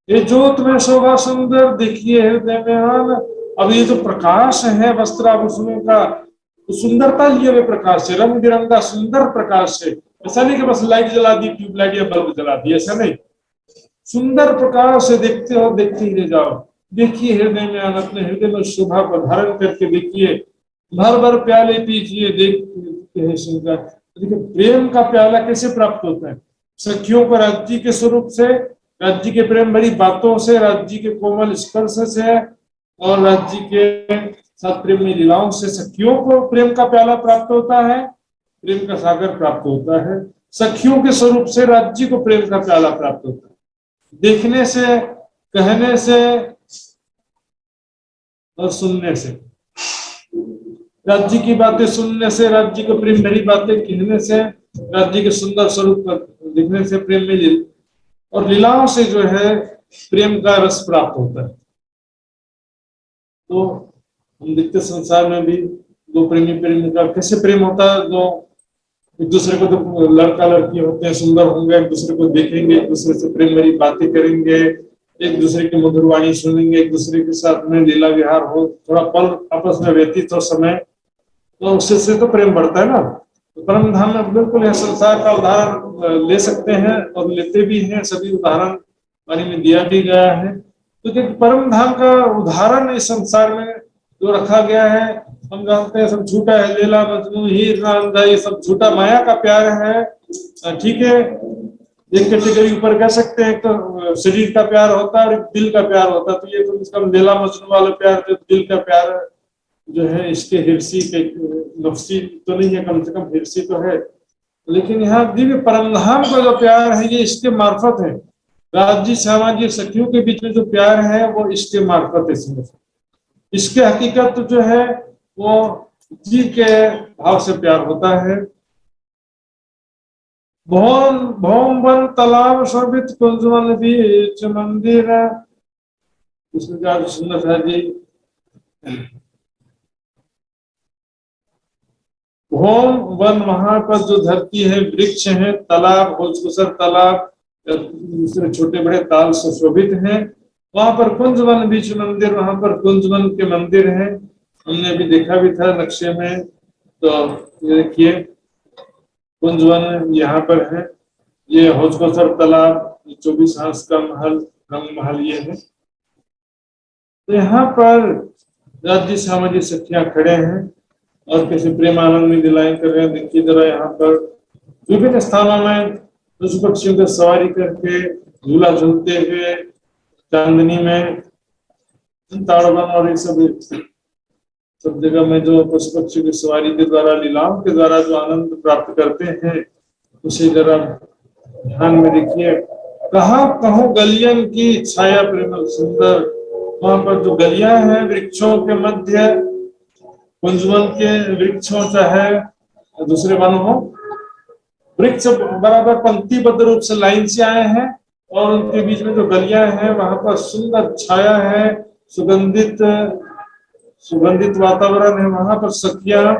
E: ये ज्योत में शोभा सुंदर देखिए हृदय में। अब ये जो प्रकाश है वस्त्र आभूषणों का, तो सुंदरता लिए हुए प्रकाश है, रंग बिरंगा सुंदर प्रकाश है। ऐसा नहीं कि बस लाइट जला दी, ट्यूबलाइट या बल्ब जला दी, ऐसा नहीं। सुंदर प्रकाश है, देखते हो देखते ही रह जाओ। देखिए हृदय में, अपने हृदय में शोभा को धारण करके देखिए, भर भर प्याले पीजिए, देखते हैं सुंदर। देखिए प्रेम का प्याला कैसे प्राप्त होता है, सखियों को राज्य के स्वरूप से, राज्य के प्रेम भरी बातों से, राज्य के कोमल स्पर्श से और राज्य के साथ प्रेम में लीलाओं से सखियों को प्रेम का प्याला प्राप्त होता है, प्रेम का सागर प्राप्त होता है। सखियों के स्वरूप से राज्य को प्रेम का प्याला प्राप्त होता है, देखने से, कहने से और सुनने से। राज्य की बातें सुनने से, राज्य को प्रेम भरी बातें कहने से, राज्य के सुंदर स्वरूप दिखने से प्रेम में, और लीलाओं से जो है प्रेम का रस प्राप्त होता है। तो हम देखते संसार में भी दो प्रेमी प्रेमिका कैसे प्रेम होता है, दो एक दूसरे को, तो लड़का लड़की होते हैं, सुंदर होंगे, एक दूसरे को देखेंगे, एक दूसरे से प्रेम भरी बातें करेंगे, एक दूसरे की मधुर वाणी सुनेंगे, एक दूसरे के साथ में लीला विहार हो, थोड़ा पल आपस में व्यतीत हो समय, तो उससे तो प्रेम बढ़ता है ना। तो परम धाम में बिल्कुल यह संसार का उदाहरण ले सकते हैं और लेते भी हैं, सभी उदाहरण वाणी में दिया भी गया है। तो परम धाम का उदाहरण इस संसार में जो रखा गया है, हम जानते हैं सब झूठा है, लीला मजनू हीर रांझा ये सब झूठा माया का प्यार है। ठीक है, एक कैटेगरी ऊपर कह सकते हैं, तो शरीर का प्यार होता है और दिल का प्यार होता है। तो ये कम से कम लीला मजनू वाला प्यार, जो दिल का प्यार जो है, इसके हिरसी के नफसी तो नहीं है, कम से कम हिरसी तो है। लेकिन यहाँ दिव्य परमधाम का जो प्यार है ये इसके मार्फत है। राज्य सामाजिक सखियों के बीच में जो प्यार है वो इसके मार्फत है। इसके हकीकत जो है वो जी के भाव से प्यार होता है। भौम भौम वन तालाब शोभित कुंजवन बीच मंदिर, इसमें सुंदर था जी। भौम वन, वहां पर जो धरती है, वृक्ष है, तालाब, भोजकुसर तालाब, दूसरे छोटे बड़े ताल सुशोभित हैं। वहां पर कुंजवन बीच मंदिर, वहां पर कुंजवन के मंदिर हैं। हमने अभी देखा भी था नक्शे में। तो ये देखिए कुंजवन यहाँ पर है। ये भोजकुसर तालाब, 24 हांस का महल, रंग महल ये है। तो यहाँ पर राज्य सामाजिक सखियां खड़े हैं और किसी प्रेमानंद में दिलाई कर रहे हैं। देखिए जरा यहाँ पर विभिन्न स्थानों में पशु पक्षियों की सवारी करके, झूला झूलते हुए, चांदनी में, ताड़वन और ये सब जगह में जो पशु पक्षियों की सवारी के द्वारा, लीलाओं के द्वारा जो आनंद प्राप्त करते हैं, उसे जरा ध्यान में देखिए। कहाँ कहूँ गलियन की छाया प्रेमल सुंदर, वहां पर जो गलियां हैं वृक्षों के मध्य, कुंजवन के वृक्षों चाहे दूसरे वनों हो, वृक्ष बराबर पंक्तिबद्ध रूप से लाइन से आए हैं और उनके बीच में जो गलियां हैं वहां पर सुंदर छाया है, सुगंधित सुगंधित वातावरण है। वहां पर सखियां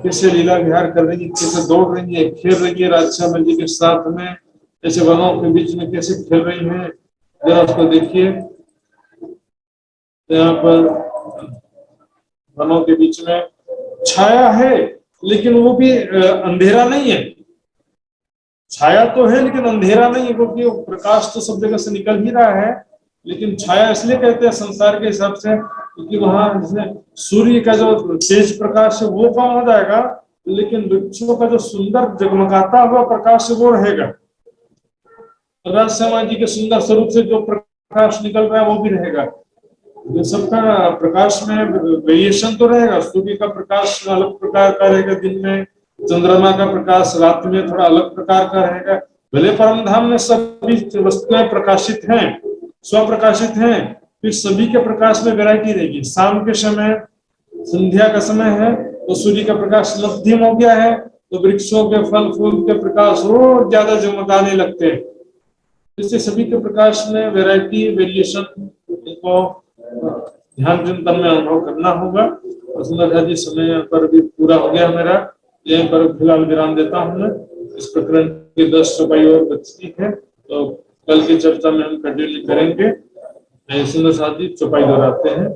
E: कैसे लीला विहार कर रही है, कैसे दौड़ रही है, खेल रही है राजश्यामल जी के साथ में, ऐसे वनों के बीच में कैसे खेल रही हैं, जरा उसको देखिए। यहाँ पर वनों के बीच में छाया है, लेकिन वो भी अंधेरा नहीं है। छाया तो है लेकिन अंधेरा नहीं है, क्योंकि प्रकाश तो सब जगह से निकल ही रहा है। लेकिन छाया इसलिए कहते हैं संसार के हिसाब से, क्योंकि वहां जैसे सूर्य का जो तेज प्रकाश है वो कम हो जाएगा, लेकिन वृक्षों का जो सुंदर जगमगाता हुआ प्रकाश है वो रहेगा। राजश्यामा जी के सुंदर स्वरूप से जो प्रकाश निकल रहा है वो भी रहेगा। ये सबका प्रकाश में वेरिएशन तो रहेगा। सूर्य का प्रकाश अलग प्रकार का रहेगा दिन में, चंद्रमा का प्रकाश रात में थोड़ा अलग प्रकार का रहेगा। भले परम धाम में सभी वस्तुएं प्रकाशित हैं, स्वप्रकाशित हैं, फिर सभी के प्रकाश में वैरायटी रहेगी। शाम के समय, संध्या का समय है तो सूर्य का प्रकाश मध्यम हो गया है, तो वृक्षों के फल फूल के प्रकाश और ज्यादा जगमगाने लगते हैं। इससे सभी के प्रकाश में वैरायटी, वेरिएशन को ध्यान चिंतन में अनुभव करना होगा। और सुंदर जी समय पर भी पूरा हो गया मेरा, यहीं पर फिलहाल विराम देता हूँ मैं। इस प्रकरण की 10 चौपाई और बचती है, तो कल की चर्चा में हम कंटिन्यू करेंगे। सुंदर साथ जी चौपाई दोहराते हैं।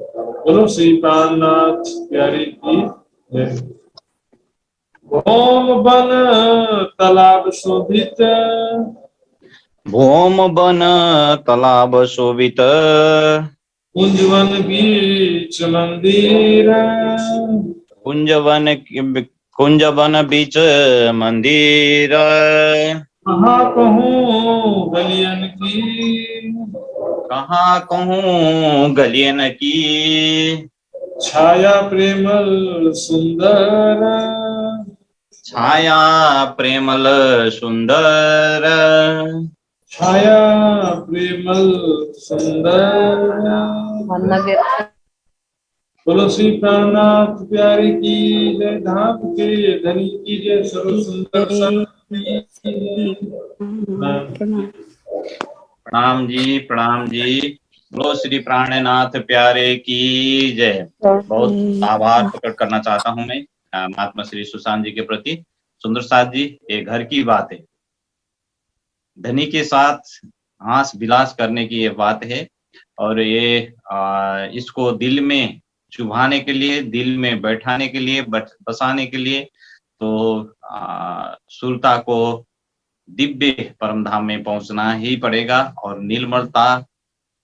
E: बोलो श्री प्राणनाथ प्यारे की जय। भौम बन तालाब शोभित,
A: भौम बन तालाब शोभित,
E: कुंजवन बीच मंदिर,
A: कुंजवन बीच मंदिर,
E: कहाँ कहूँ गलियन की,
A: कहाँ कहूँ गलियन की,
E: छाया प्रेमल सुंदर,
A: छाया प्रेमल सुंदर,
E: छाया प्रेमल सुंदर। बोलो श्री प्राणनाथ प्यारे की जय, धाम के धनी की जय, सर्व सुंदर
A: प्रणाम जी, प्रणाम जी। बोलो श्री प्राणनाथ प्यारे की जय। बहुत आभार प्रकट करना चाहता हूं मैं महात्मा श्री सुशांत जी के प्रति। सुंदर साथ जी, ये घर की बात है, धनी के साथ हास विलास करने की ये बात है। और ये इसको दिल में चुभाने के लिए, दिल में बैठाने के लिए, बसाने के लिए, तो सुरता को दिव्य परम धाम में पहुंचना ही पड़ेगा। और निर्मलता,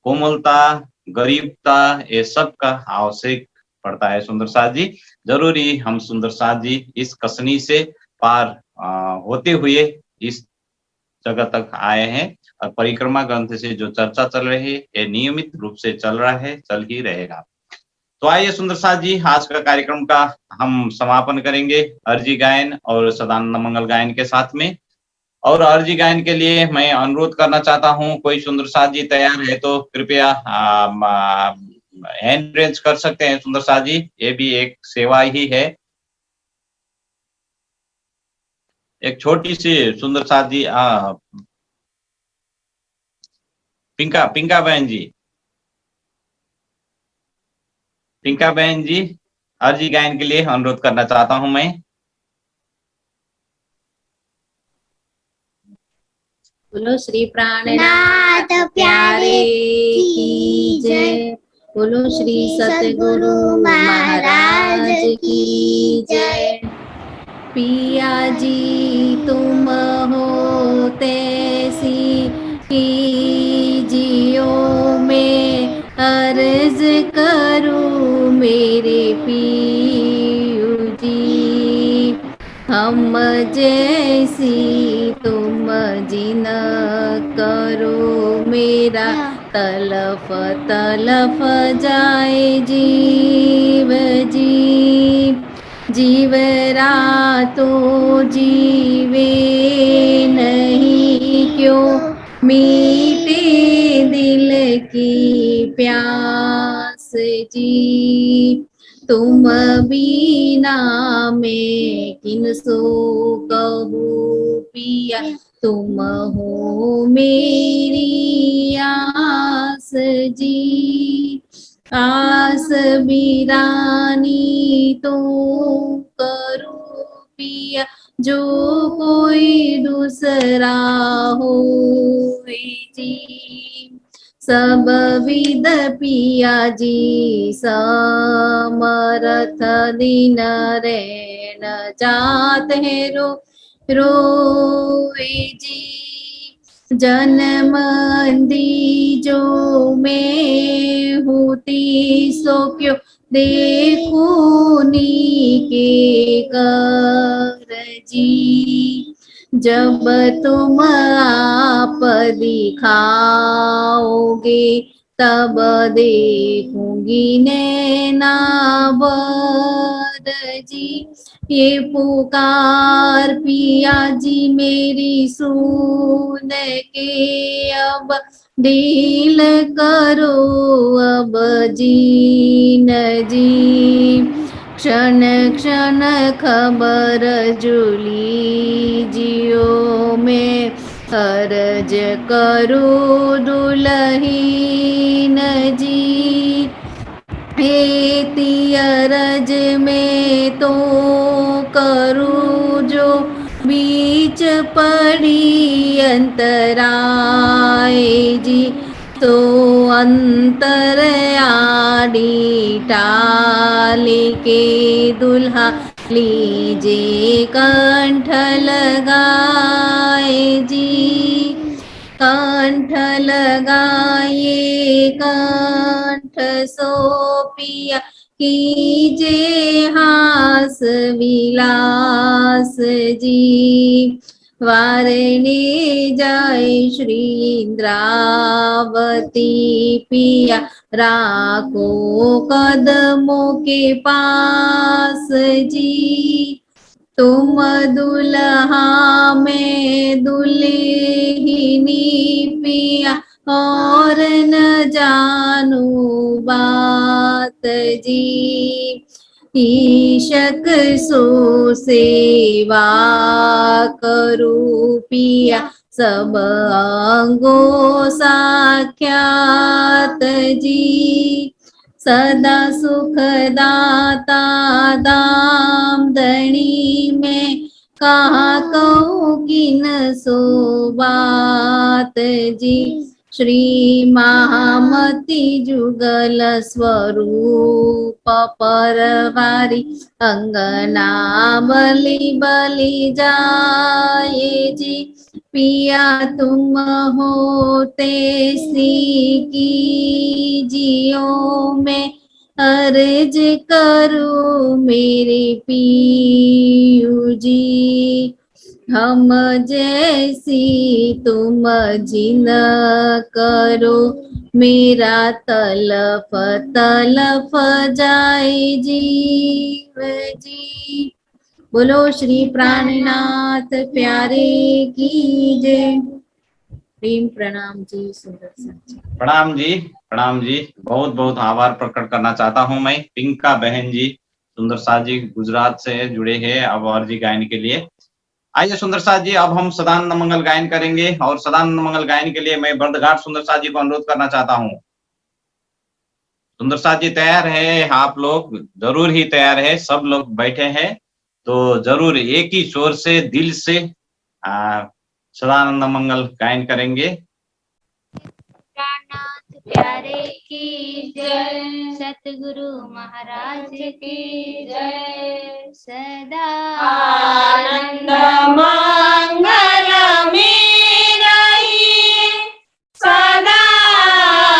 A: कोमलता, गरीबता, ये सब का आवश्यक पड़ता है सुंदर साथ जी। जरूरी हम सुंदर साथ जी इस कसनी से पार होते हुए इस जगह तक आए हैं। और परिक्रमा ग्रंथ से जो चर्चा चल रही है ये नियमित रूप से चल रहा है, चल ही रहेगा। तो आइए सुंदर साथ जी, आज का कार्यक्रम का हम समापन करेंगे अर्जी गायन और सदानंद मंगल गायन के साथ में। और अर्जी गायन के लिए मैं अनुरोध करना चाहता हूं, कोई सुंदर साथ जी तैयार है तो कृपया हैंड रेज कर सकते हैं सुंदर साथ जी, ये भी एक सेवा ही है। एक छोटी सी सुंदर साथ जी, पिंका बहन जी, पिंका बहन जी अर्जी गायन के लिए अनुरोध करना चाहता हूं मैं।
F: बोलो श्री प्राणनाथ प्यारे की जय। बोलो श्री सतगुरु महाराज की जय। पिया जी तुम हो तैसी कीजियो, मैं अर्ज करूं मेरे पियू जी। हम जैसी तुम जिन करो, मेरा तलफ तलफ जाए जीव जी। जीव रातो जीवे नहीं, क्यों मीटे दिल की प्यास जी। तुम बीना मैं किनसो कहूँ पिया, तुम हो मेरी आस जी। आस बिरानी तो करो पिया, जो कोई दूसरा हो जी। सब विद पिया जी समरथ, दिन रैन जात है रोए जी। जन्म जो मैं होती, सो क्यों देखूं नी के कर जी। जब तुम आप दिखाओगे, तब देखूंगी नैना बर जी। ये पुकार पिया जी मेरी सुन के, अब दिल करो अब जीन जी। क्षण क्षण खबर जुली जियो, मैं अर्ज करूं दुल्हीन जी। हेती अरज में तो करूं, जो बीच पड़ी अंतराय जी। तो अंतर आड़ी टाल के दुल्हा लीजे कंठ लगाए जी। कंठ लगाए कंठ सो पिया, कीजे हास विलास जी। वारने जाए श्री इंद्रावती पिया, राखो कदमों के पास जी। तुम दुल्हा में दुल्हनी पिया, और न जानू बात जी। ईशक सो सेवा करूं पिया, सब अंगों साख्यात जी। सदा सुखदाता दाम दणी में, कहा कहूँ किन सो बात जी। श्री महामती जुगल स्वरूप परवारी, अंगना बलि बलि जाए जी। पिया तुम हो तैसी कीजियो, मैं अर्ज करूं मेरे पियू जी। हम जैसी तुम जिन करो, मेरा तलफ तलफ जाए जीव जी। बोलो श्री प्राणनाथ प्यारे की जय। प्रेम प्रणाम जी। सुंदर सा
A: प्रणाम जी, प्रणाम जी। बहुत बहुत आभार प्रकट करना चाहता हूं मैं। पिंका बहन जी, सुंदर साथ जी गुजरात से जुड़े हैं अब अर्जी गायन के लिए। आइए सुंदर साथ जी, अब हम सदानंद मंगल गायन करेंगे और सदानंद मंगल गायन के लिए मैं बर्दघाट सुंदर साथ जी को अनुरोध करना चाहता हूं। सुंदर साथ जी तैयार है? आप लोग जरूर ही तैयार है, सब लोग बैठे हैं तो जरूर एक ही शोर से दिल से सदानंद मंगल गायन करेंगे।
F: प्राणनाथ प्यारे की जय, सतगुरु महाराज की जय, सदा
B: आनंद मंगल में रहिए, सदा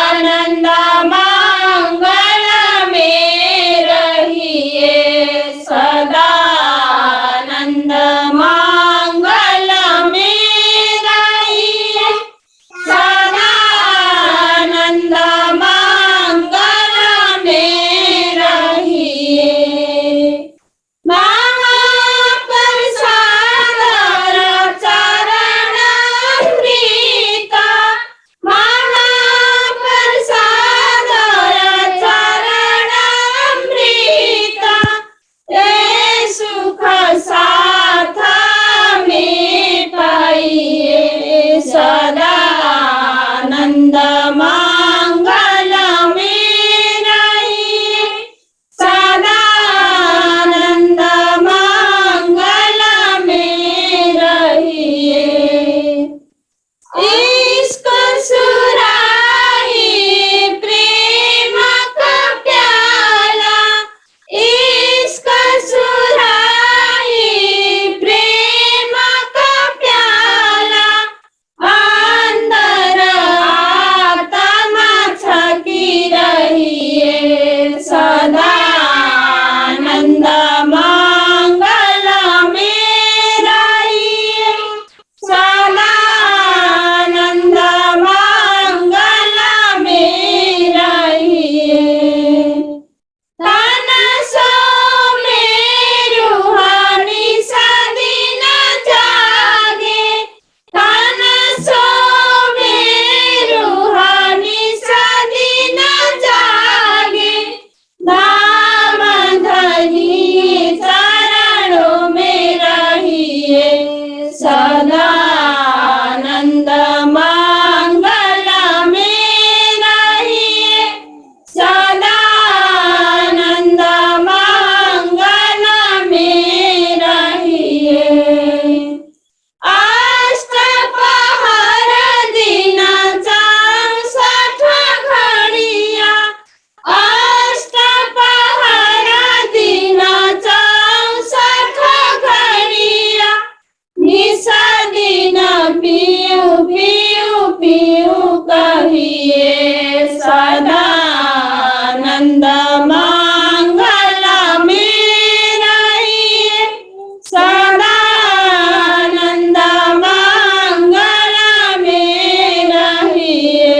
B: आनंद मंगल में रहिए, सदा आनंद मंगल में रहिए, सदा आनंद मंगल में रहिए। सदा आनंद मंगल में रहिए, सदा आनंद मंगल में रहिए। इसको सुराही प्रेम का प्याला, इसको सुराही प्रेम का प्याला, अंदर आत्मा छकी रहिए, सदा आनंद मंगल में रहिए, सदा आनंद मंगल में रहिए। तन सो में रूहानी सदिन जागे, तन सो में रूहानी सदिन जागे, नाम धनी चरणों में रहिए, सदा आनंद मंगल में रहिए, सदा आनंद मंगल में रहिए। अष्टपहर दिन 64 घड़िया, अष्टपहर दिन 64 घड़िया, निशा दिन पियू पियू पियू कहिए, सदा आनंद मंगल में रहिए, सदा आनंद मंगल में रहिए।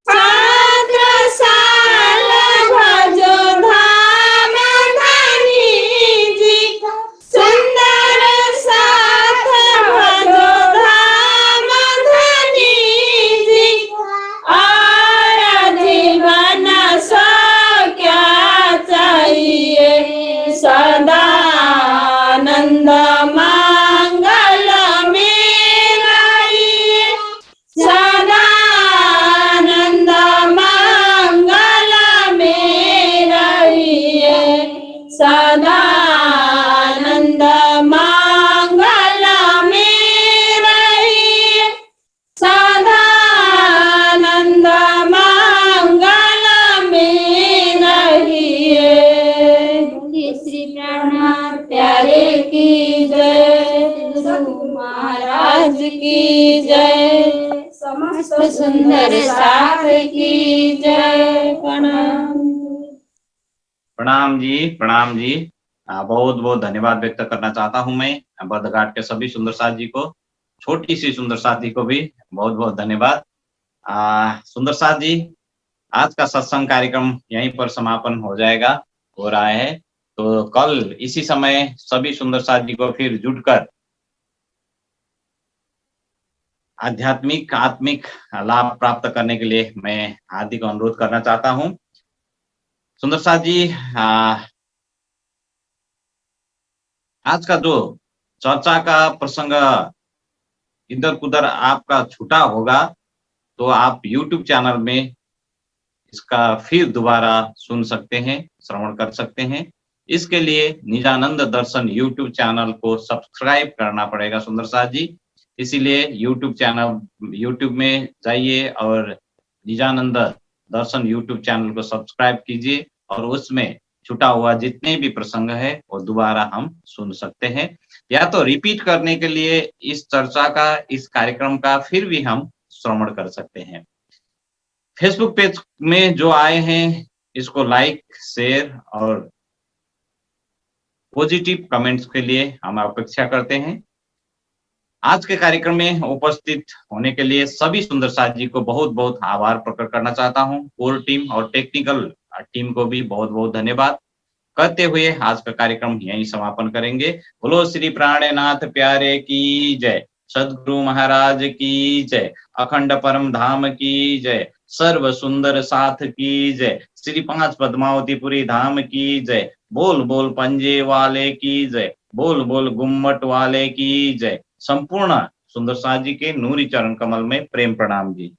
B: छत्र साल भजो धाम धनी जी, सुंदर साथ भजो धाम धनी जी, और जीवन सो क्या चाहिए, सदा आनंद मंगल में रहिए, सदा आनंद मंगल में रहिए, सदा आनंद मंगल में रहिए, सदा आनंद मंगल में रहिए।
F: बोलिए श्री प्राणनाथ
B: प्यारे की जय, गुरु महाराज की जय, समस्त सुंदर साथ की जय। प्रणाम।
A: प्रणाम जी, प्रणाम जी। बहुत बहुत धन्यवाद व्यक्त करना चाहता हूं मैं बद्धघाट के सभी सुंदर साथ जी को, छोटी सी सुंदर साथी को भी बहुत बहुत धन्यवाद। सुंदर साथ जी, आज का सत्संग कार्यक्रम यहीं पर समापन हो रहा है, तो कल इसी समय सभी सुंदर साथ जी को फिर जुटकर आध्यात्मिक आत्मिक लाभ प्राप्त करने के लिए मैं हार्दिक अनुरोध करना चाहता हूं। सुंदर साथ जी, आज का जो चर्चा का प्रसंग इधर उधर आपका छूटा होगा तो आप YouTube चैनल में इसका फिर दोबारा सुन सकते हैं, श्रवण कर सकते हैं। इसके लिए निजानंद दर्शन यूट्यूब चैनल को सब्सक्राइब करना पड़ेगा सुंदर साथ जी। इसीलिए यूट्यूब में जाइए और निजानंद दर्शन यूट्यूब चैनल को सब्सक्राइब कीजिए और उसमें छूटा हुआ जितने भी प्रसंग है वो दोबारा हम सुन सकते हैं, या तो रिपीट करने के लिए इस चर्चा का, इस कार्यक्रम का फिर भी हम श्रवण कर सकते हैं। फेसबुक पेज में जो आए हैं इसको लाइक, शेयर और पॉजिटिव कमेंट्स के लिए हम अपेक्षा करते हैं। आज के कार्यक्रम में उपस्थित होने के लिए सभी सुंदर साथ जी को बहुत बहुत आभार प्रकट करना चाहता हूं। कोर टीम और टेक्निकल टीम को भी बहुत बहुत धन्यवाद करते हुए आज का कार्यक्रम यहीं समापन करेंगे। बोलो श्री प्राणनाथ प्यारे की जय, सदगुरु महाराज की जय, अखंड परम धाम की जय, सर्व सुंदर साथ की जय, श्री 5 पद्मावतीपुरी धाम की जय, बोल बोल पंजे वाले की जय, बोल बोल गुम्मट वाले की जय। संपूर्ण सुंदर साथ जी के नूरी चरण कमल में प्रेम प्रणाम जी।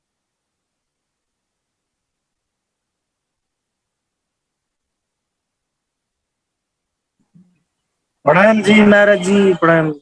G: प्रणाम जी महाराज जी, प्रणाम।